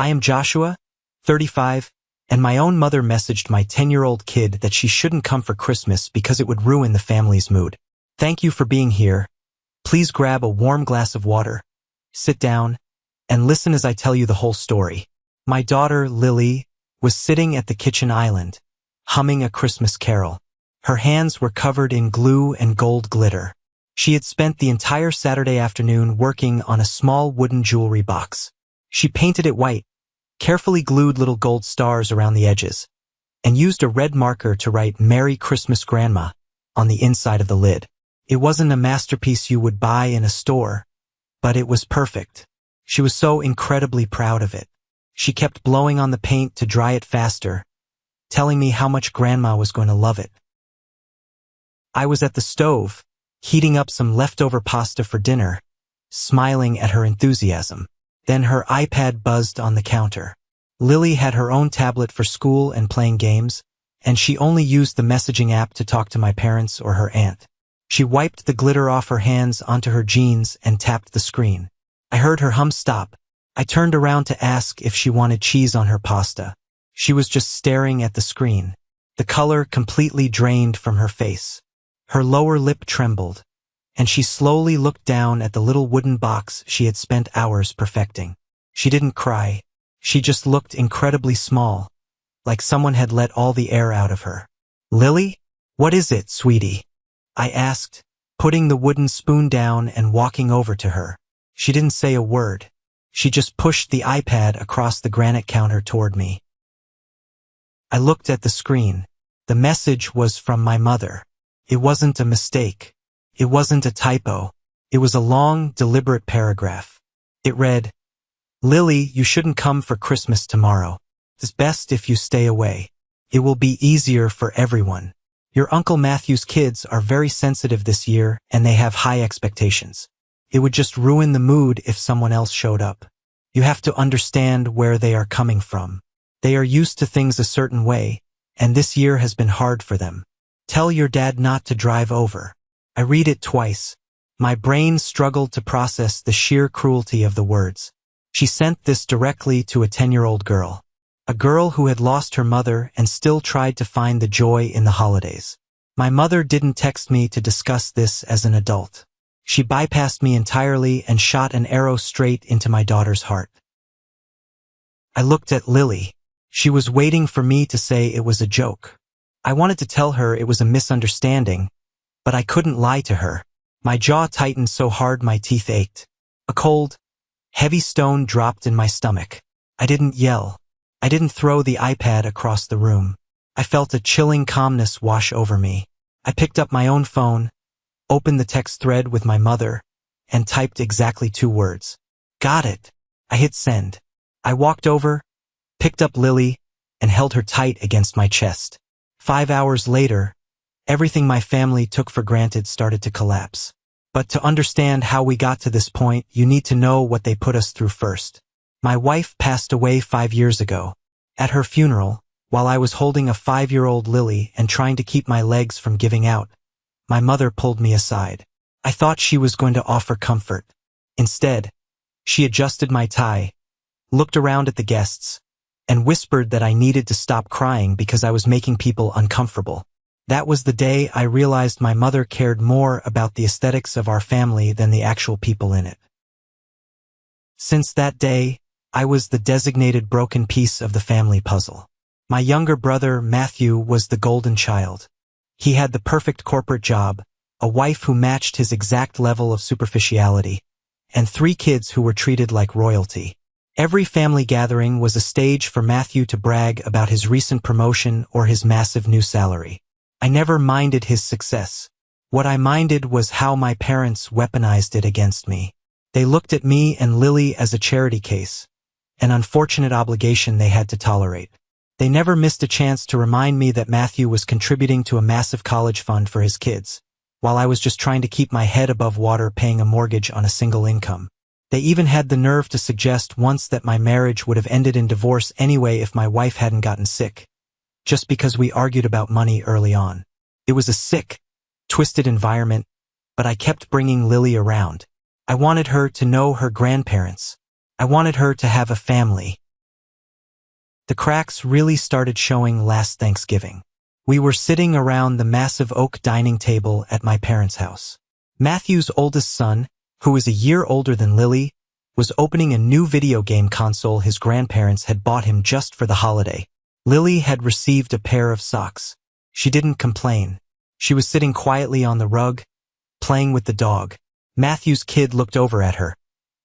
I am Joshua, 35, and my own mother messaged my 10-year-old kid that she shouldn't come for Christmas because it would ruin the family's mood. Thank you for being here. Please grab a warm glass of water, sit down, and listen as I tell you the whole story. My daughter, Lily, was sitting at the kitchen island, humming a Christmas carol. Her hands were covered in glue and gold glitter. She had spent the entire Saturday afternoon working on a small wooden jewelry box. She painted it white, carefully glued little gold stars around the edges, and used a red marker to write "Merry Christmas, Grandma" on the inside of the lid. It wasn't a masterpiece you would buy in a store, but it was perfect. She was so incredibly proud of it. She kept blowing on the paint to dry it faster, telling me how much Grandma was going to love it. I was at the stove, heating up some leftover pasta for dinner, smiling at her enthusiasm. Then her iPad buzzed on the counter. Lily had her own tablet for school and playing games, and she only used the messaging app to talk to my parents or her aunt. She wiped the glitter off her hands onto her jeans and tapped the screen. I heard her hum stop. I turned around to ask if she wanted cheese on her pasta. She was just staring at the screen. The color completely drained from her face. Her lower lip trembled, and she slowly looked down at the little wooden box she had spent hours perfecting. She didn't cry. She just looked incredibly small, like someone had let all the air out of her. "Lily? What is it, sweetie?" I asked, putting the wooden spoon down and walking over to her. She didn't say a word. She just pushed the iPad across the granite counter toward me. I looked at the screen. The message was from my mother. It wasn't a mistake. It wasn't a typo. It was a long, deliberate paragraph. It read, "Lily, you shouldn't come for Christmas tomorrow. It's best if you stay away. It will be easier for everyone. Your Uncle Matthew's kids are very sensitive this year and they have high expectations. It would just ruin the mood if someone else showed up. You have to understand where they are coming from. They are used to things a certain way, and this year has been hard for them. Tell your dad not to drive over." I read it twice. My brain struggled to process the sheer cruelty of the words. She sent this directly to a 10-year-old girl. A girl who had lost her mother and still tried to find the joy in the holidays. My mother didn't text me to discuss this as an adult. She bypassed me entirely and shot an arrow straight into my daughter's heart. I looked at Lily. She was waiting for me to say it was a joke. I wanted to tell her it was a misunderstanding, but I couldn't lie to her. My jaw tightened so hard my teeth ached. A cold, heavy stone dropped in my stomach. I didn't yell. I didn't throw the iPad across the room. I felt a chilling calmness wash over me. I picked up my own phone, opened the text thread with my mother, and typed exactly 2 words. "Got it." I hit send. I walked over, picked up Lily, and held her tight against my chest. 5 hours later, everything my family took for granted started to collapse. But to understand how we got to this point, you need to know what they put us through first. My wife passed away 5 years ago. At her funeral, while I was holding a 5-year-old Lily and trying to keep my legs from giving out, my mother pulled me aside. I thought she was going to offer comfort. Instead, she adjusted my tie, looked around at the guests, and whispered that I needed to stop crying because I was making people uncomfortable. That was the day I realized my mother cared more about the aesthetics of our family than the actual people in it. Since that day, I was the designated broken piece of the family puzzle. My younger brother, Matthew, was the golden child. He had the perfect corporate job, a wife who matched his exact level of superficiality, and 3 kids who were treated like royalty. Every family gathering was a stage for Matthew to brag about his recent promotion or his massive new salary. I never minded his success. What I minded was how my parents weaponized it against me. They looked at me and Lily as a charity case, an unfortunate obligation they had to tolerate. They never missed a chance to remind me that Matthew was contributing to a massive college fund for his kids, while I was just trying to keep my head above water paying a mortgage on a single income. They even had the nerve to suggest once that my marriage would have ended in divorce anyway if my wife hadn't gotten sick, just because we argued about money early on. It was a sick, twisted environment, but I kept bringing Lily around. I wanted her to know her grandparents. I wanted her to have a family. The cracks really started showing last Thanksgiving. We were sitting around the massive oak dining table at my parents' house. Matthew's oldest son, who is a year older than Lily, was opening a new video game console his grandparents had bought him just for the holiday. Lily had received a pair of socks. She didn't complain. She was sitting quietly on the rug, playing with the dog. Matthew's kid looked over at her,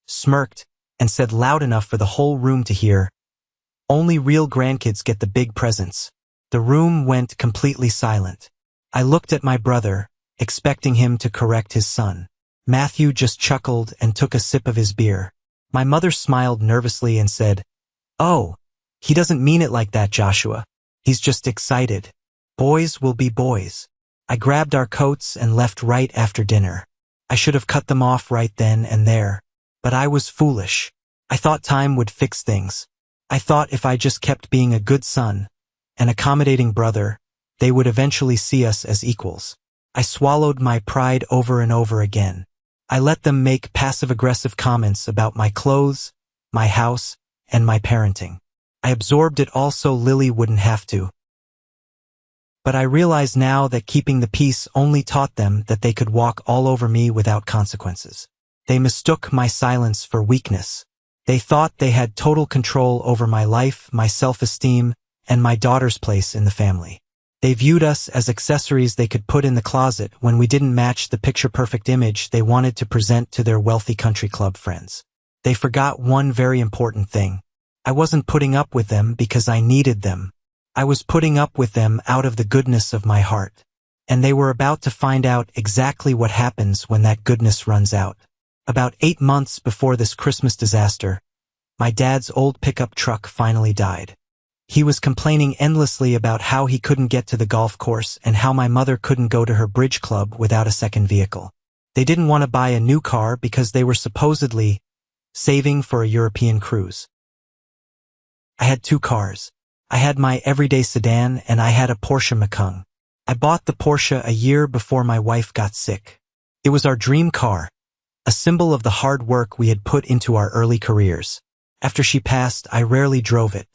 smirked, and said loud enough for the whole room to hear, "Only real grandkids get the big presents." The room went completely silent. I looked at my brother, expecting him to correct his son. Matthew just chuckled and took a sip of his beer. My mother smiled nervously and said, "Oh, he doesn't mean it like that, Joshua. He's just excited. Boys will be boys." I grabbed our coats and left right after dinner. I should have cut them off right then and there, but I was foolish. I thought time would fix things. I thought if I just kept being a good son, an accommodating brother, they would eventually see us as equals. I swallowed my pride over and over again. I let them make passive-aggressive comments about my clothes, my house, and my parenting. I absorbed it all so Lily wouldn't have to. But I realize now that keeping the peace only taught them that they could walk all over me without consequences. They mistook my silence for weakness. They thought they had total control over my life, my self-esteem, and my daughter's place in the family. They viewed us as accessories they could put in the closet when we didn't match the picture-perfect image they wanted to present to their wealthy country club friends. They forgot one very important thing. I wasn't putting up with them because I needed them. I was putting up with them out of the goodness of my heart. And they were about to find out exactly what happens when that goodness runs out. About 8 months before this Christmas disaster, my dad's old pickup truck finally died. He was complaining endlessly about how he couldn't get to the golf course and how my mother couldn't go to her bridge club without a second vehicle. They didn't want to buy a new car because they were supposedly saving for a European cruise. I had 2 cars. I had my everyday sedan and I had a Porsche Macan. I bought the Porsche a year before my wife got sick. It was our dream car, a symbol of the hard work we had put into our early careers. After she passed, I rarely drove it.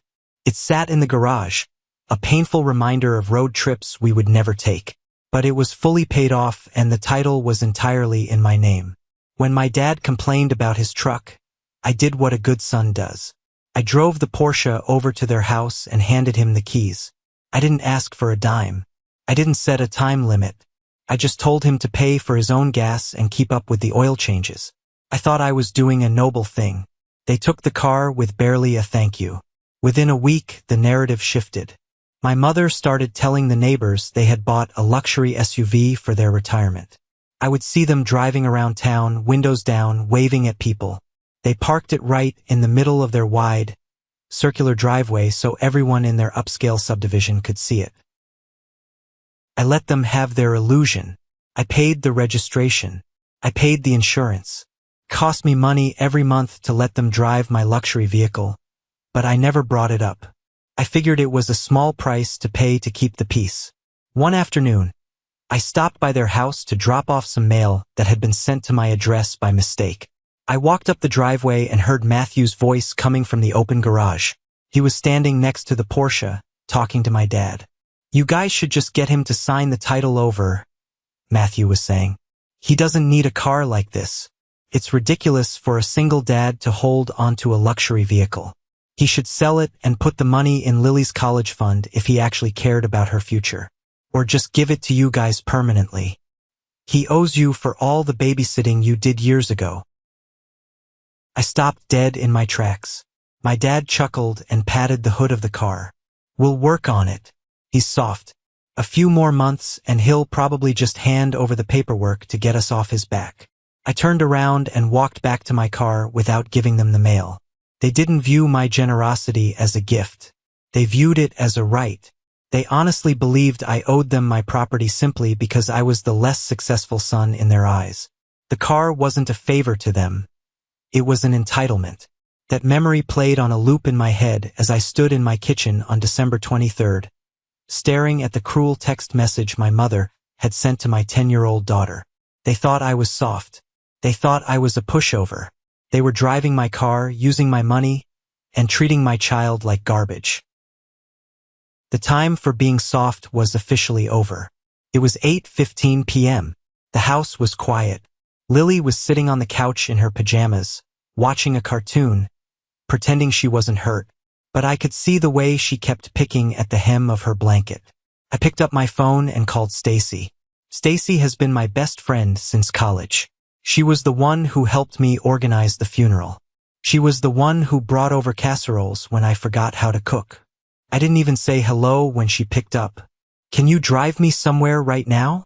It sat in the garage, a painful reminder of road trips we would never take. But it was fully paid off and the title was entirely in my name. When my dad complained about his truck, I did what a good son does. I drove the Porsche over to their house and handed him the keys. I didn't ask for a dime. I didn't set a time limit. I just told him to pay for his own gas and keep up with the oil changes. I thought I was doing a noble thing. They took the car with barely a thank you. Within a week, the narrative shifted. My mother started telling the neighbors they had bought a luxury SUV for their retirement. I would see them driving around town, windows down, waving at people. They parked it right in the middle of their wide, circular driveway so everyone in their upscale subdivision could see it. I let them have their illusion. I paid the registration. I paid the insurance. It cost me money every month to let them drive my luxury vehicle, but I never brought it up. I figured it was a small price to pay to keep the peace. One afternoon, I stopped by their house to drop off some mail that had been sent to my address by mistake. I walked up the driveway and heard Matthew's voice coming from the open garage. He was standing next to the Porsche, talking to my dad. "You guys should just get him to sign the title over," Matthew was saying. "He doesn't need a car like this. It's ridiculous for a single dad to hold onto a luxury vehicle. He should sell it and put the money in Lily's college fund if he actually cared about her future. Or just give it to you guys permanently. He owes you for all the babysitting you did years ago." I stopped dead in my tracks. My dad chuckled and patted the hood of the car. "We'll work on it. He's soft. A few more months and he'll probably just hand over the paperwork to get us off his back." I turned around and walked back to my car without giving them the mail. They didn't view my generosity as a gift. They viewed it as a right. They honestly believed I owed them my property simply because I was the less successful son in their eyes. The car wasn't a favor to them. It was an entitlement. That memory played on a loop in my head as I stood in my kitchen on December 23rd, staring at the cruel text message my mother had sent to my 10-year-old daughter. They thought I was soft. They thought I was a pushover. They were driving my car, using my money, and treating my child like garbage. The time for being soft was officially over. It was 8:15 p.m. The house was quiet. Lily was sitting on the couch in her pajamas, watching a cartoon, pretending she wasn't hurt. But I could see the way she kept picking at the hem of her blanket. I picked up my phone and called Stacy. Stacy has been my best friend since college. She was the one who helped me organize the funeral. She was the one who brought over casseroles when I forgot how to cook. I didn't even say hello when she picked up. "Can you drive me somewhere right now?"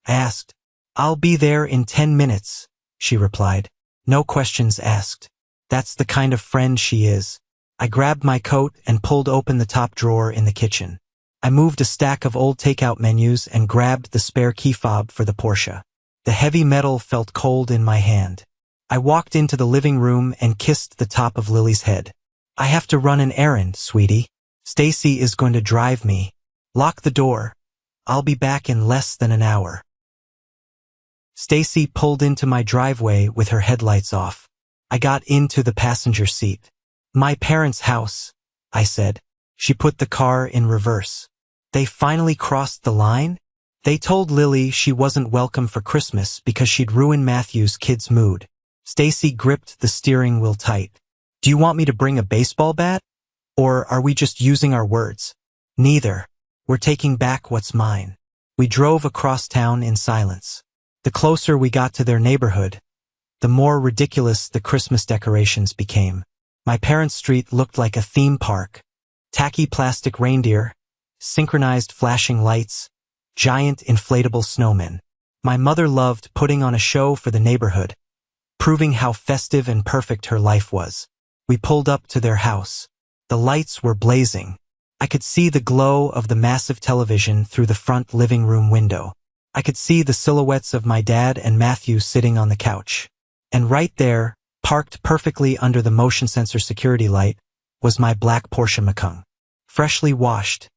I asked. "I'll be there in 10 minutes, she replied. No questions asked. That's the kind of friend she is. I grabbed my coat and pulled open the top drawer in the kitchen. I moved a stack of old takeout menus and grabbed the spare key fob for the Porsche. The heavy metal felt cold in my hand. I walked into the living room and kissed the top of Lily's head. "I have to run an errand, sweetie. Stacy is going to drive me. Lock the door. I'll be back in less than an hour." Stacy pulled into my driveway with her headlights off. I got into the passenger seat. "My parents' house," I said. She put the car in reverse. "They finally crossed the line?" They told Lily she wasn't welcome for Christmas because she'd ruin Matthew's kid's mood. Stacy gripped the steering wheel tight. "Do you want me to bring a baseball bat? Or are we just using our words?" "Neither. We're taking back what's mine." We drove across town in silence. The closer we got to their neighborhood, the more ridiculous the Christmas decorations became. My parents' street looked like a theme park. Tacky plastic reindeer, synchronized flashing lights, giant inflatable snowmen. My mother loved putting on a show for the neighborhood, proving how festive and perfect her life was. We pulled up to their house. The lights were blazing. I could see the glow of the massive television through the front living room window. I could see the silhouettes of my dad and Matthew sitting on the couch. And right there, parked perfectly under the motion sensor security light, was my black Porsche Macan, freshly washed,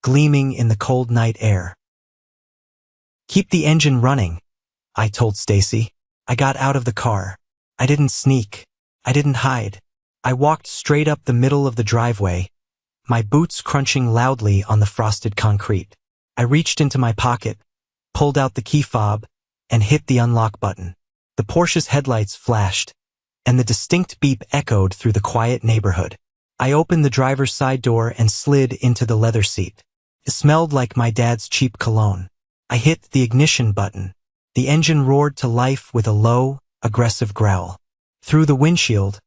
gleaming in the cold night air. "Keep the engine running," I told Stacy. I got out of the car. I didn't sneak. I didn't hide. I walked straight up the middle of the driveway, my boots crunching loudly on the frosted concrete. I reached into my pocket, pulled out the key fob, and hit the unlock button. The Porsche's headlights flashed, and the distinct beep echoed through the quiet neighborhood. I opened the driver's side door and slid into the leather seat. It smelled like my dad's cheap cologne. I hit the ignition button. The engine roared to life with a low, aggressive growl. Through the windshield,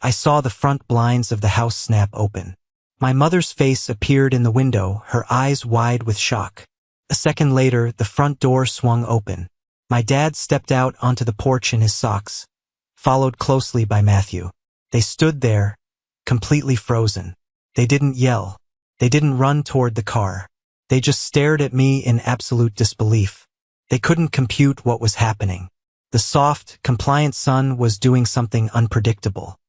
I saw the front blinds of the house snap open. My mother's face appeared in the window, her eyes wide with shock. A second later, the front door swung open. My dad stepped out onto the porch in his socks, followed closely by Matthew. They stood there, completely frozen. They didn't yell. They didn't run toward the car. They just stared at me in absolute disbelief. They couldn't compute what was happening. The soft, compliant son was doing something unpredictable.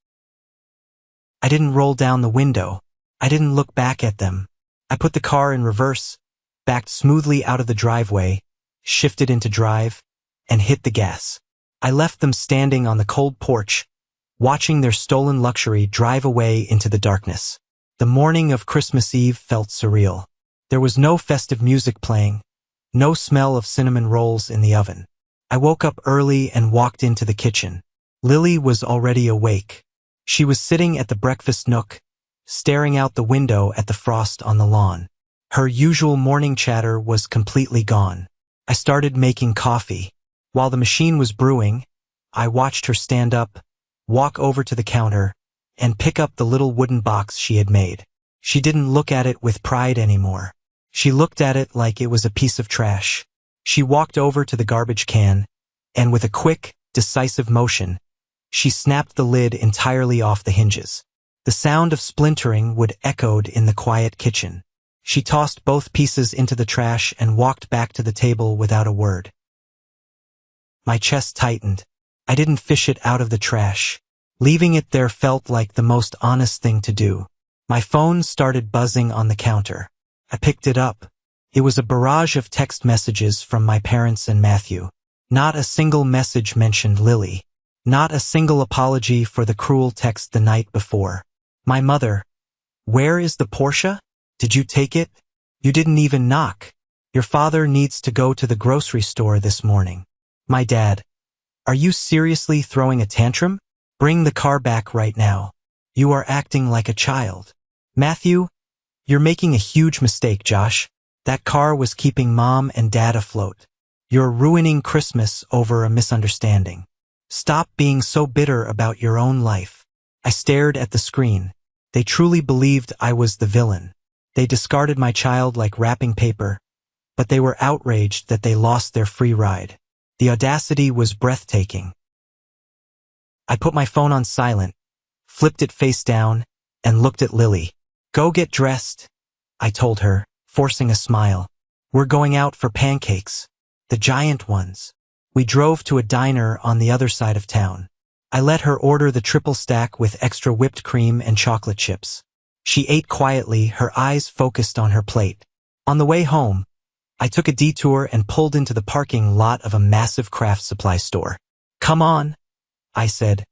I didn't roll down the window. I didn't look back at them. I put the car in reverse, backed smoothly out of the driveway, shifted into drive, and hit the gas. I left them standing on the cold porch, watching their stolen luxury drive away into the darkness. The morning of Christmas Eve felt surreal. There was no festive music playing, no smell of cinnamon rolls in the oven. I woke up early and walked into the kitchen. Lily was already awake. She was sitting at the breakfast nook, staring out the window at the frost on the lawn. Her usual morning chatter was completely gone. I started making coffee. While the machine was brewing, I watched her stand up, walk over to the counter, and pick up the little wooden box she had made. She didn't look at it with pride anymore. She looked at it like it was a piece of trash. She walked over to the garbage can, and with a quick, decisive motion, she snapped the lid entirely off the hinges. The sound of splintering would echoed in the quiet kitchen. She tossed both pieces into the trash and walked back to the table without a word. My chest tightened. I didn't fish it out of the trash. Leaving it there felt like the most honest thing to do. My phone started buzzing on the counter. I picked it up. It was a barrage of text messages from my parents and Matthew. Not a single message mentioned Lily. Not a single apology for the cruel text the night before. My mother, "Where is the Porsche? Did you take it?" You didn't even knock. Your father needs to go to the grocery store this morning. My dad. Are you seriously throwing a tantrum? Bring the car back right now. You are acting like a child. Matthew, you're making a huge mistake, Josh. That car was keeping Mom and Dad afloat. You're ruining Christmas over a misunderstanding. Stop being so bitter about your own life. I stared at the screen. They truly believed I was the villain. They discarded my child like wrapping paper, but they were outraged that they lost their free ride. The audacity was breathtaking. I put my phone on silent, flipped it face down, and looked at Lily. Go get dressed, I told her, forcing a smile. We're going out for pancakes. The giant ones. We drove to a diner on the other side of town. I let her order the triple stack with extra whipped cream and chocolate chips. She ate quietly, her eyes focused on her plate. On the way home, I took a detour and pulled into the parking lot of a massive craft supply store. Come on, I said,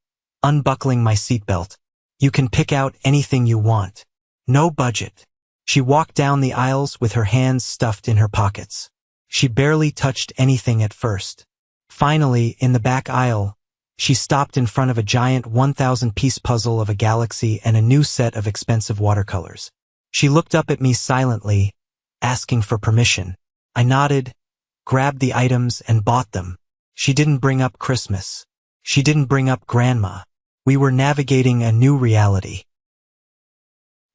unbuckling my seatbelt. You can pick out anything you want. No budget. She walked down the aisles with her hands stuffed in her pockets. She barely touched anything at first. Finally, in the back aisle, she stopped in front of a giant 1,000-piece puzzle of a galaxy and a new set of expensive watercolors. She looked up at me silently, asking for permission. I nodded, grabbed the items, and bought them. She didn't bring up Christmas. She didn't bring up Grandma. We were navigating a new reality.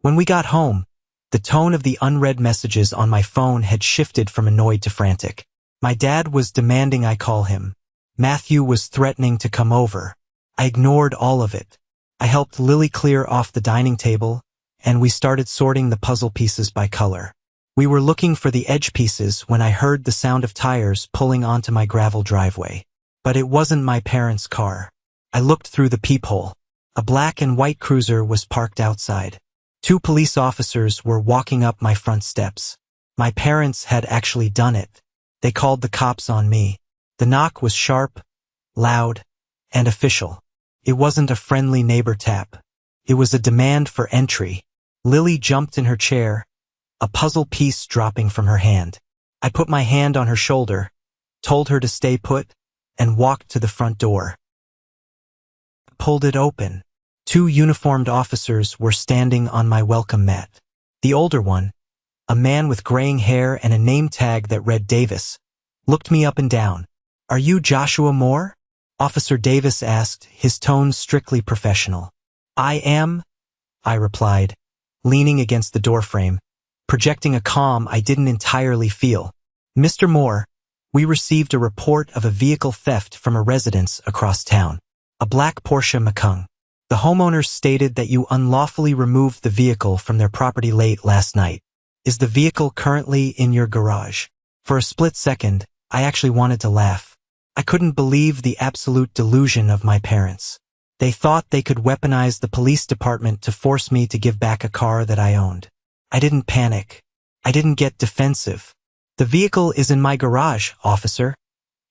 When we got home, the tone of the unread messages on my phone had shifted from annoyed to frantic. My dad was demanding I call him. Matthew was threatening to come over. I ignored all of it. I helped Lily clear off the dining table, and we started sorting the puzzle pieces by color. We were looking for the edge pieces when I heard the sound of tires pulling onto my gravel driveway. But it wasn't my parents' car. I looked through the peephole. A black and white cruiser was parked outside. 2 police officers were walking up my front steps. My parents had actually done it. They called the cops on me. The knock was sharp, loud, and official. It wasn't a friendly neighbor tap. It was a demand for entry. Lily jumped in her chair, a puzzle piece dropping from her hand. I put my hand on her shoulder, told her to stay put, and walked to the front door. Pulled it open. 2 uniformed officers were standing on my welcome mat. The older one, a man with graying hair and a name tag that read Davis, looked me up and down. Are you Joshua Moore? Officer Davis asked, his tone strictly professional. I am, I replied, leaning against the doorframe, projecting a calm I didn't entirely feel. Mr. Moore, we received a report of a vehicle theft from a residence across town. A black Porsche Macan. The homeowners stated that you unlawfully removed the vehicle from their property late last night. Is the vehicle currently in your garage? For a split second, I actually wanted to laugh. I couldn't believe the absolute delusion of my parents. They thought they could weaponize the police department to force me to give back a car that I owned. I didn't panic. I didn't get defensive. The vehicle is in my garage, officer,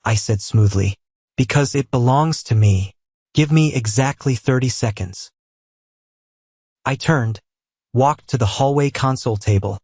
I said smoothly. Because it belongs to me. Give me exactly 30 seconds. I turned, walked to the hallway console table,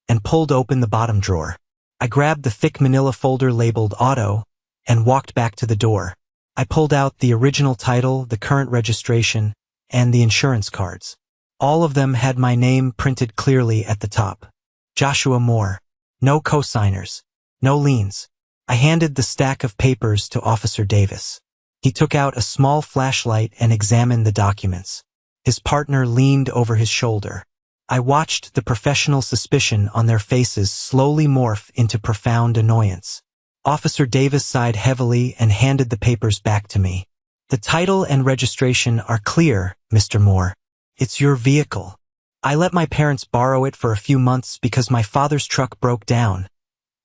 and pulled open the bottom drawer. I grabbed the thick manila folder labeled Auto and walked back to the door. I pulled out the original title, the current registration, and the insurance cards. All of them had my name printed clearly at the top. Joshua Moore. No co-signers. No liens. I handed the stack of papers to Officer Davis. He took out a small flashlight and examined the documents. His partner leaned over his shoulder. I watched the professional suspicion on their faces slowly morph into profound annoyance. Officer Davis sighed heavily and handed the papers back to me. The title and registration are clear, Mr. Moore. It's your vehicle. I let my parents borrow it for a few months because my father's truck broke down,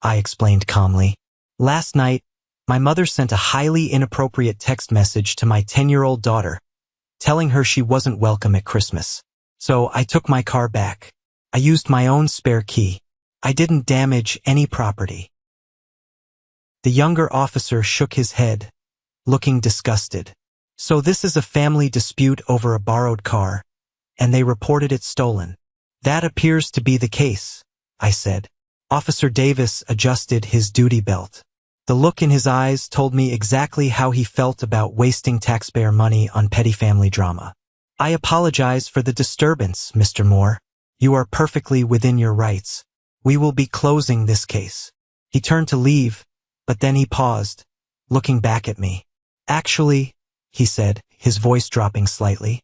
I explained calmly. Last night, my mother sent a highly inappropriate text message to my 10-year-old daughter, telling her she wasn't welcome at Christmas. So I took my car back. I used my own spare key. I didn't damage any property. The younger officer shook his head, looking disgusted. So this is a family dispute over a borrowed car, and they reported it stolen. That appears to be the case, I said. Officer Davis adjusted his duty belt. The look in his eyes told me exactly how he felt about wasting taxpayer money on petty family drama. I apologize for the disturbance, Mr. Moore. You are perfectly within your rights. We will be closing this case. He turned to leave, but then he paused, looking back at me. Actually, he said, his voice dropping slightly,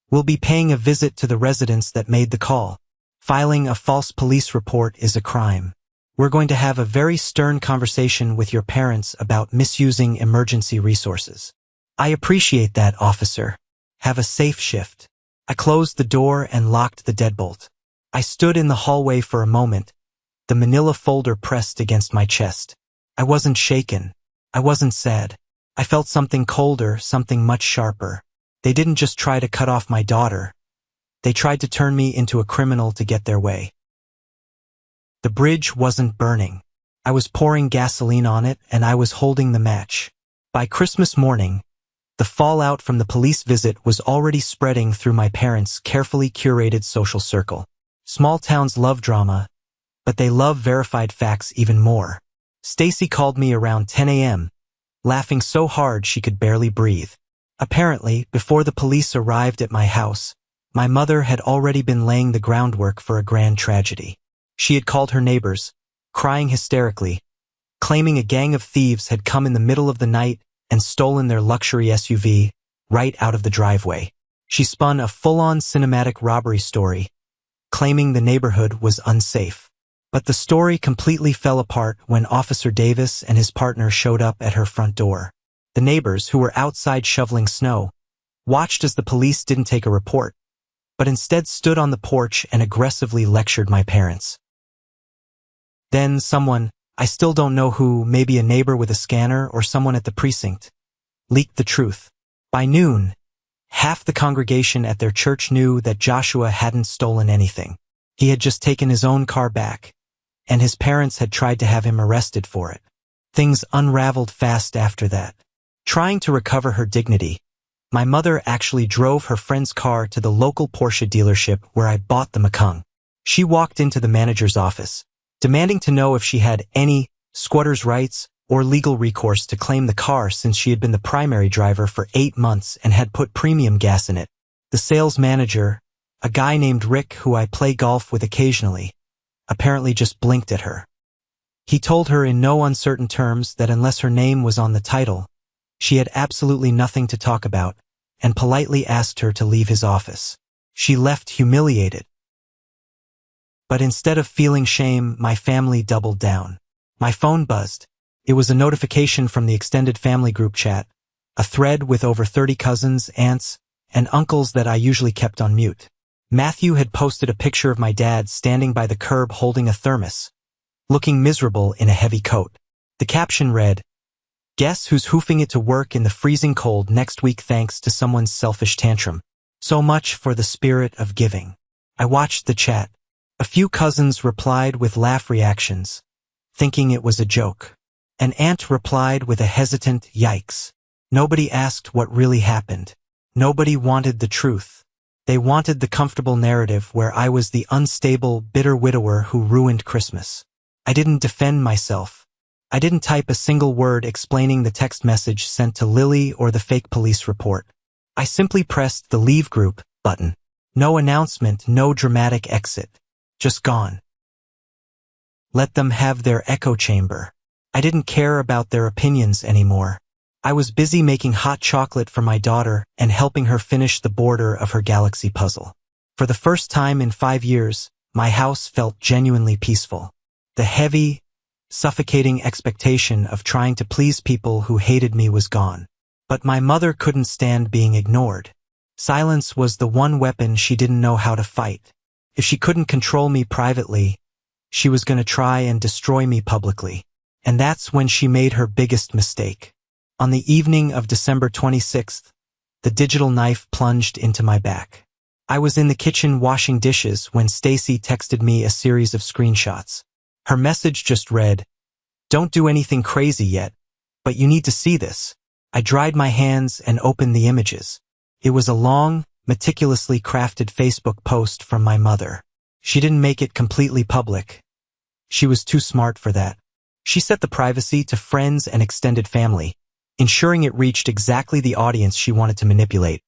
we'll be paying a visit to the residence that made the call. Filing a false police report is a crime. We're going to have a very stern conversation with your parents about misusing emergency resources. I appreciate that, officer. Have a safe shift. I closed the door and locked the deadbolt. I stood in the hallway for a moment, the manila folder pressed against my chest. I wasn't shaken. I wasn't sad. I felt something colder, something much sharper. They didn't just try to cut off my daughter. They tried to turn me into a criminal to get their way. The bridge wasn't burning. I was pouring gasoline on it, and I was holding the match. By Christmas morning, the fallout from the police visit was already spreading through my parents' carefully curated social circle. Small towns love drama, but they love verified facts even more. Stacy called me around 10 a.m., laughing so hard she could barely breathe. Apparently, before the police arrived at my house, my mother had already been laying the groundwork for a grand tragedy. She had called her neighbors, crying hysterically, claiming a gang of thieves had come in the middle of the night and stolen their luxury SUV right out of the driveway. She spun a full-on cinematic robbery story, claiming the neighborhood was unsafe. But the story completely fell apart when Officer Davis and his partner showed up at her front door. The neighbors, who were outside shoveling snow, watched as the police didn't take a report, but instead stood on the porch and aggressively lectured my parents. Then someone, I still don't know who, maybe a neighbor with a scanner or someone at the precinct, leaked the truth. By noon, half the congregation at their church knew that Joshua hadn't stolen anything. He had just taken his own car back, and his parents had tried to have him arrested for it. Things unraveled fast after that. Trying to recover her dignity, my mother actually drove her friend's car to the local Porsche dealership where I bought the Mekong. She walked into the manager's office, demanding to know if she had any squatter's rights or legal recourse to claim the car since she had been the primary driver for 8 months and had put premium gas in it. The sales manager, a guy named Rick who I play golf with occasionally, apparently just blinked at her. He told her in no uncertain terms that unless her name was on the title, she had absolutely nothing to talk about, and politely asked her to leave his office. She left humiliated. But instead of feeling shame, my family doubled down. My phone buzzed. It was a notification from the extended family group chat, a thread with over 30 cousins, aunts, and uncles that I usually kept on mute. Matthew had posted a picture of my dad standing by the curb holding a thermos, looking miserable in a heavy coat. The caption read, "Guess who's hoofing it to work in the freezing cold next week thanks to someone's selfish tantrum. So much for the spirit of giving." I watched the chat. A few cousins replied with laugh reactions, thinking it was a joke. An aunt replied with a hesitant yikes. Nobody asked what really happened. Nobody wanted the truth. They wanted the comfortable narrative where I was the unstable, bitter widower who ruined Christmas. I didn't defend myself. I didn't type a single word explaining the text message sent to Lily or the fake police report. I simply pressed the Leave Group button. No announcement, no dramatic exit. Just gone. Let them have their echo chamber. I didn't care about their opinions anymore. I was busy making hot chocolate for my daughter and helping her finish the border of her galaxy puzzle. For the first time in 5 years, my house felt genuinely peaceful. The heavy, suffocating expectation of trying to please people who hated me was gone. But my mother couldn't stand being ignored. Silence was the one weapon she didn't know how to fight. If she couldn't control me privately, she was going to try and destroy me publicly. And that's when she made her biggest mistake. On the evening of December 26th, the digital knife plunged into my back. I was in the kitchen washing dishes when Stacy texted me a series of screenshots. Her message just read, "Don't do anything crazy yet, but you need to see this." I dried my hands and opened the images. It was a long, meticulously crafted Facebook post from my mother. She didn't make it completely public. She was too smart for that. She set the privacy to friends and extended family, ensuring it reached exactly the audience she wanted to manipulate.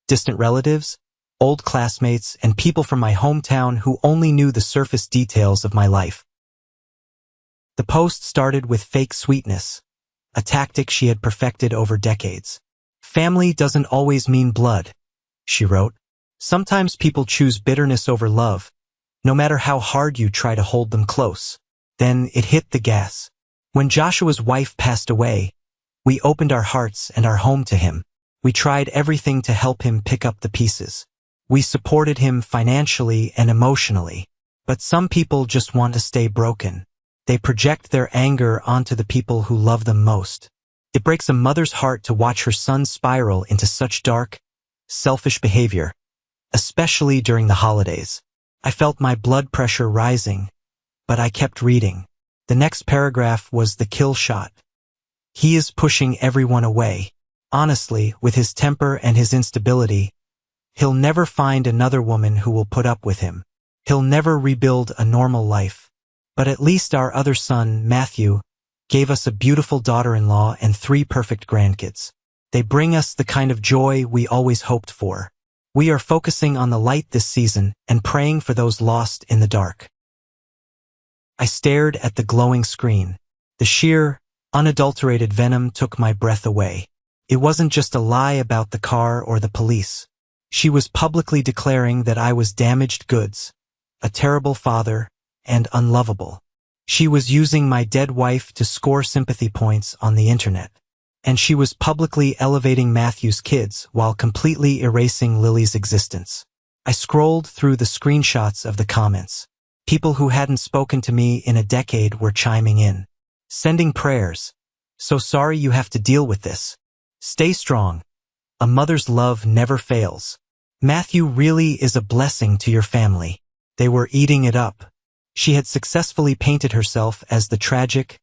Distant relatives, old classmates, and people from my hometown who only knew the surface details of my life. The post started with fake sweetness, a tactic she had perfected over decades. "Family doesn't always mean blood," she wrote. "Sometimes people choose bitterness over love, no matter how hard you try to hold them close." Then it hit the gas. When Joshua's wife passed away, we opened our hearts and our home to him. We tried everything to help him pick up the pieces. We supported him financially and emotionally. But some people just want to stay broken. They project their anger onto the people who love them most. It breaks a mother's heart to watch her son spiral into such dark, selfish behavior, especially during the holidays. I felt my blood pressure rising, but I kept reading. The next paragraph was the kill shot. "He is pushing everyone away. Honestly, with his temper and his instability, he'll never find another woman who will put up with him. He'll never rebuild a normal life. But at least our other son, Matthew, gave us a beautiful daughter-in-law and 3 perfect grandkids. They bring us the kind of joy we always hoped for. We are focusing on the light this season and praying for those lost in the dark." I stared at the glowing screen. The sheer, unadulterated venom took my breath away. It wasn't just a lie about the car or the police. She was publicly declaring that I was damaged goods, a terrible father, and unlovable. She was using my dead wife to score sympathy points on the internet. And she was publicly elevating Matthew's kids while completely erasing Lily's existence. I scrolled through the screenshots of the comments. People who hadn't spoken to me in a decade were chiming in, sending prayers. "So sorry you have to deal with this. Stay strong. A mother's love never fails. Matthew really is a blessing to your family." They were eating it up. She had successfully painted herself as the tragic,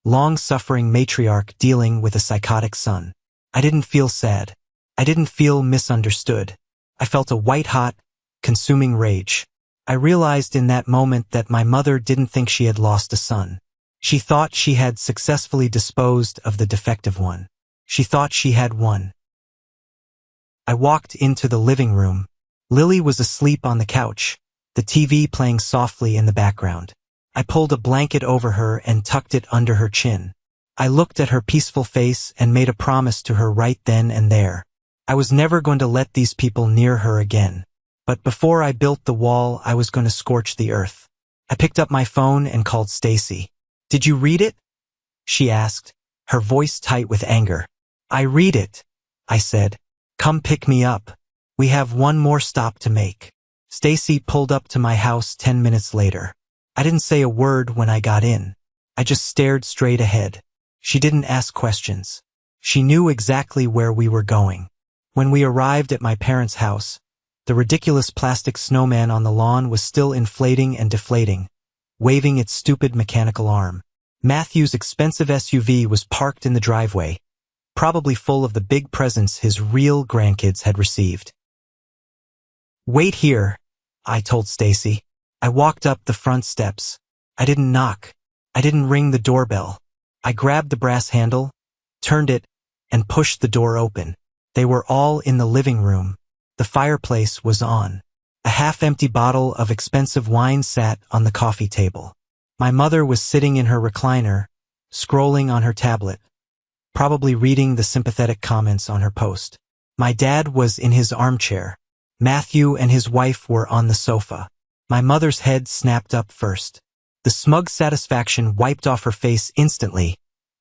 long-suffering matriarch dealing with a psychotic son. I didn't feel sad. I didn't feel misunderstood. I felt a white-hot, consuming rage. I realized in that moment that my mother didn't think she had lost a son. She thought she had successfully disposed of the defective one. She thought she had won. I walked into the living room. Lily was asleep on the couch, the TV playing softly in the background. I pulled a blanket over her and tucked it under her chin. I looked at her peaceful face and made a promise to her right then and there. I was never going to let these people near her again. But before I built the wall, I was going to scorch the earth. I picked up my phone and called Stacy. "Did you read it?" she asked, her voice tight with anger. "I read it," I said. "Come pick me up. We have one more stop to make." Stacy pulled up to my house 10 minutes later. I didn't say a word when I got in. I just stared straight ahead. She didn't ask questions. She knew exactly where we were going. When we arrived at my parents' house, the ridiculous plastic snowman on the lawn was still inflating and deflating, waving its stupid mechanical arm. Matthew's expensive SUV was parked in the driveway, probably full of the big presents his real grandkids had received. "Wait here," I told Stacy. I walked up the front steps. I didn't knock. I didn't ring the doorbell. I grabbed the brass handle, turned it, and pushed the door open. They were all in the living room. The fireplace was on. A half-empty bottle of expensive wine sat on the coffee table. My mother was sitting in her recliner, scrolling on her tablet, probably reading the sympathetic comments on her post. My dad was in his armchair. Matthew and his wife were on the sofa. My mother's head snapped up first. The smug satisfaction wiped off her face instantly,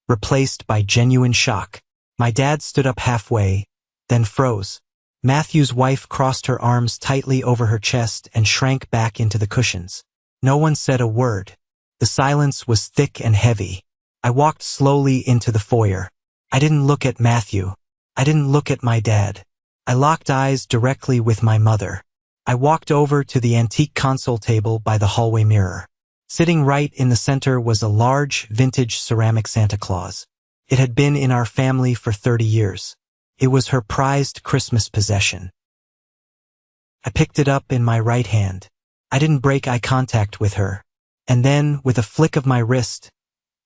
replaced by genuine shock. My dad stood up halfway, then froze. Matthew's wife crossed her arms tightly over her chest and shrank back into the cushions. No one said a word. The silence was thick and heavy. I walked slowly into the foyer. I didn't look at Matthew. I didn't look at my dad. I locked eyes directly with my mother. I walked over to the antique console table by the hallway mirror. Sitting right in the center was a large, vintage ceramic Santa Claus. It had been in our family for 30 years. It was her prized Christmas possession. I picked it up in my right hand. I didn't break eye contact with her. And then, with a flick of my wrist,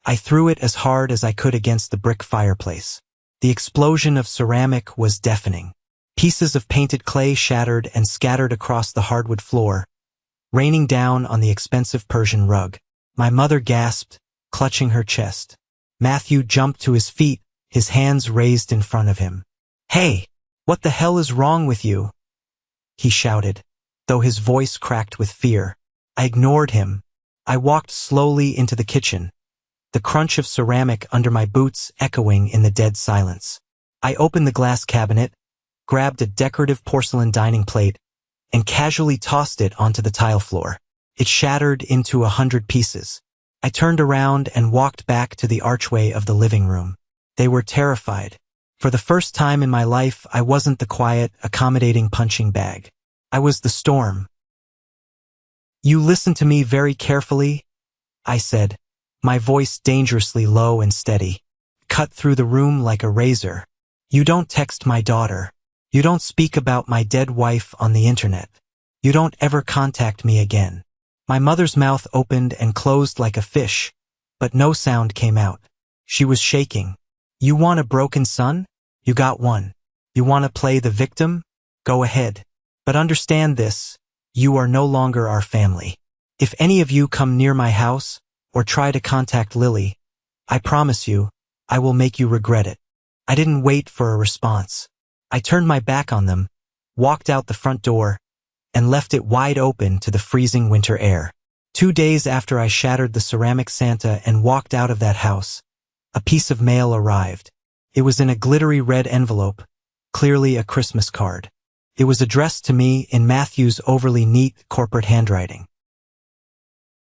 I threw it as hard as I could against the brick fireplace. The explosion of ceramic was deafening. Pieces of painted clay shattered and scattered across the hardwood floor, raining down on the expensive Persian rug. My mother gasped, clutching her chest. Matthew jumped to his feet, his hands raised in front of him. "Hey, what the hell is wrong with you?" he shouted, though his voice cracked with fear. I ignored him. I walked slowly into the kitchen, the crunch of ceramic under my boots echoing in the dead silence. I opened the glass cabinet, grabbed a decorative porcelain dining plate, and casually tossed it onto the tile floor. It shattered into 100 pieces. I turned around and walked back to the archway of the living room. They were terrified. For the first time in my life, I wasn't the quiet, accommodating punching bag. I was the storm. "You listen to me very carefully," I said, my voice dangerously low and steady. "Cut through the room like a razor. You don't text my daughter. You don't speak about my dead wife on the internet. You don't ever contact me again." My mother's mouth opened and closed like a fish, but no sound came out. She was shaking. "You want a broken son? You got one. You want to play the victim? Go ahead. But understand this, you are no longer our family. If any of you come near my house, or try to contact Lily, I promise you, I will make you regret it." I didn't wait for a response. I turned my back on them, walked out the front door, and left it wide open to the freezing winter air. 2 days after I shattered the ceramic Santa and walked out of that house, a piece of mail arrived. It was in a glittery red envelope, clearly a Christmas card. It was addressed to me in Matthew's overly neat corporate handwriting.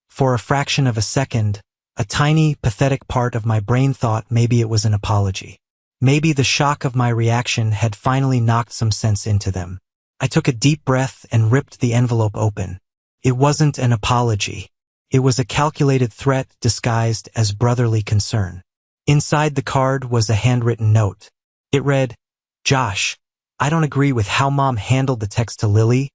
For a fraction of a second, a tiny, pathetic part of my brain thought maybe it was an apology. Maybe the shock of my reaction had finally knocked some sense into them. I took a deep breath and ripped the envelope open. It wasn't an apology. It was a calculated threat disguised as brotherly concern. Inside the card was a handwritten note. It read, "Josh, I don't agree with how Mom handled the text to Lily,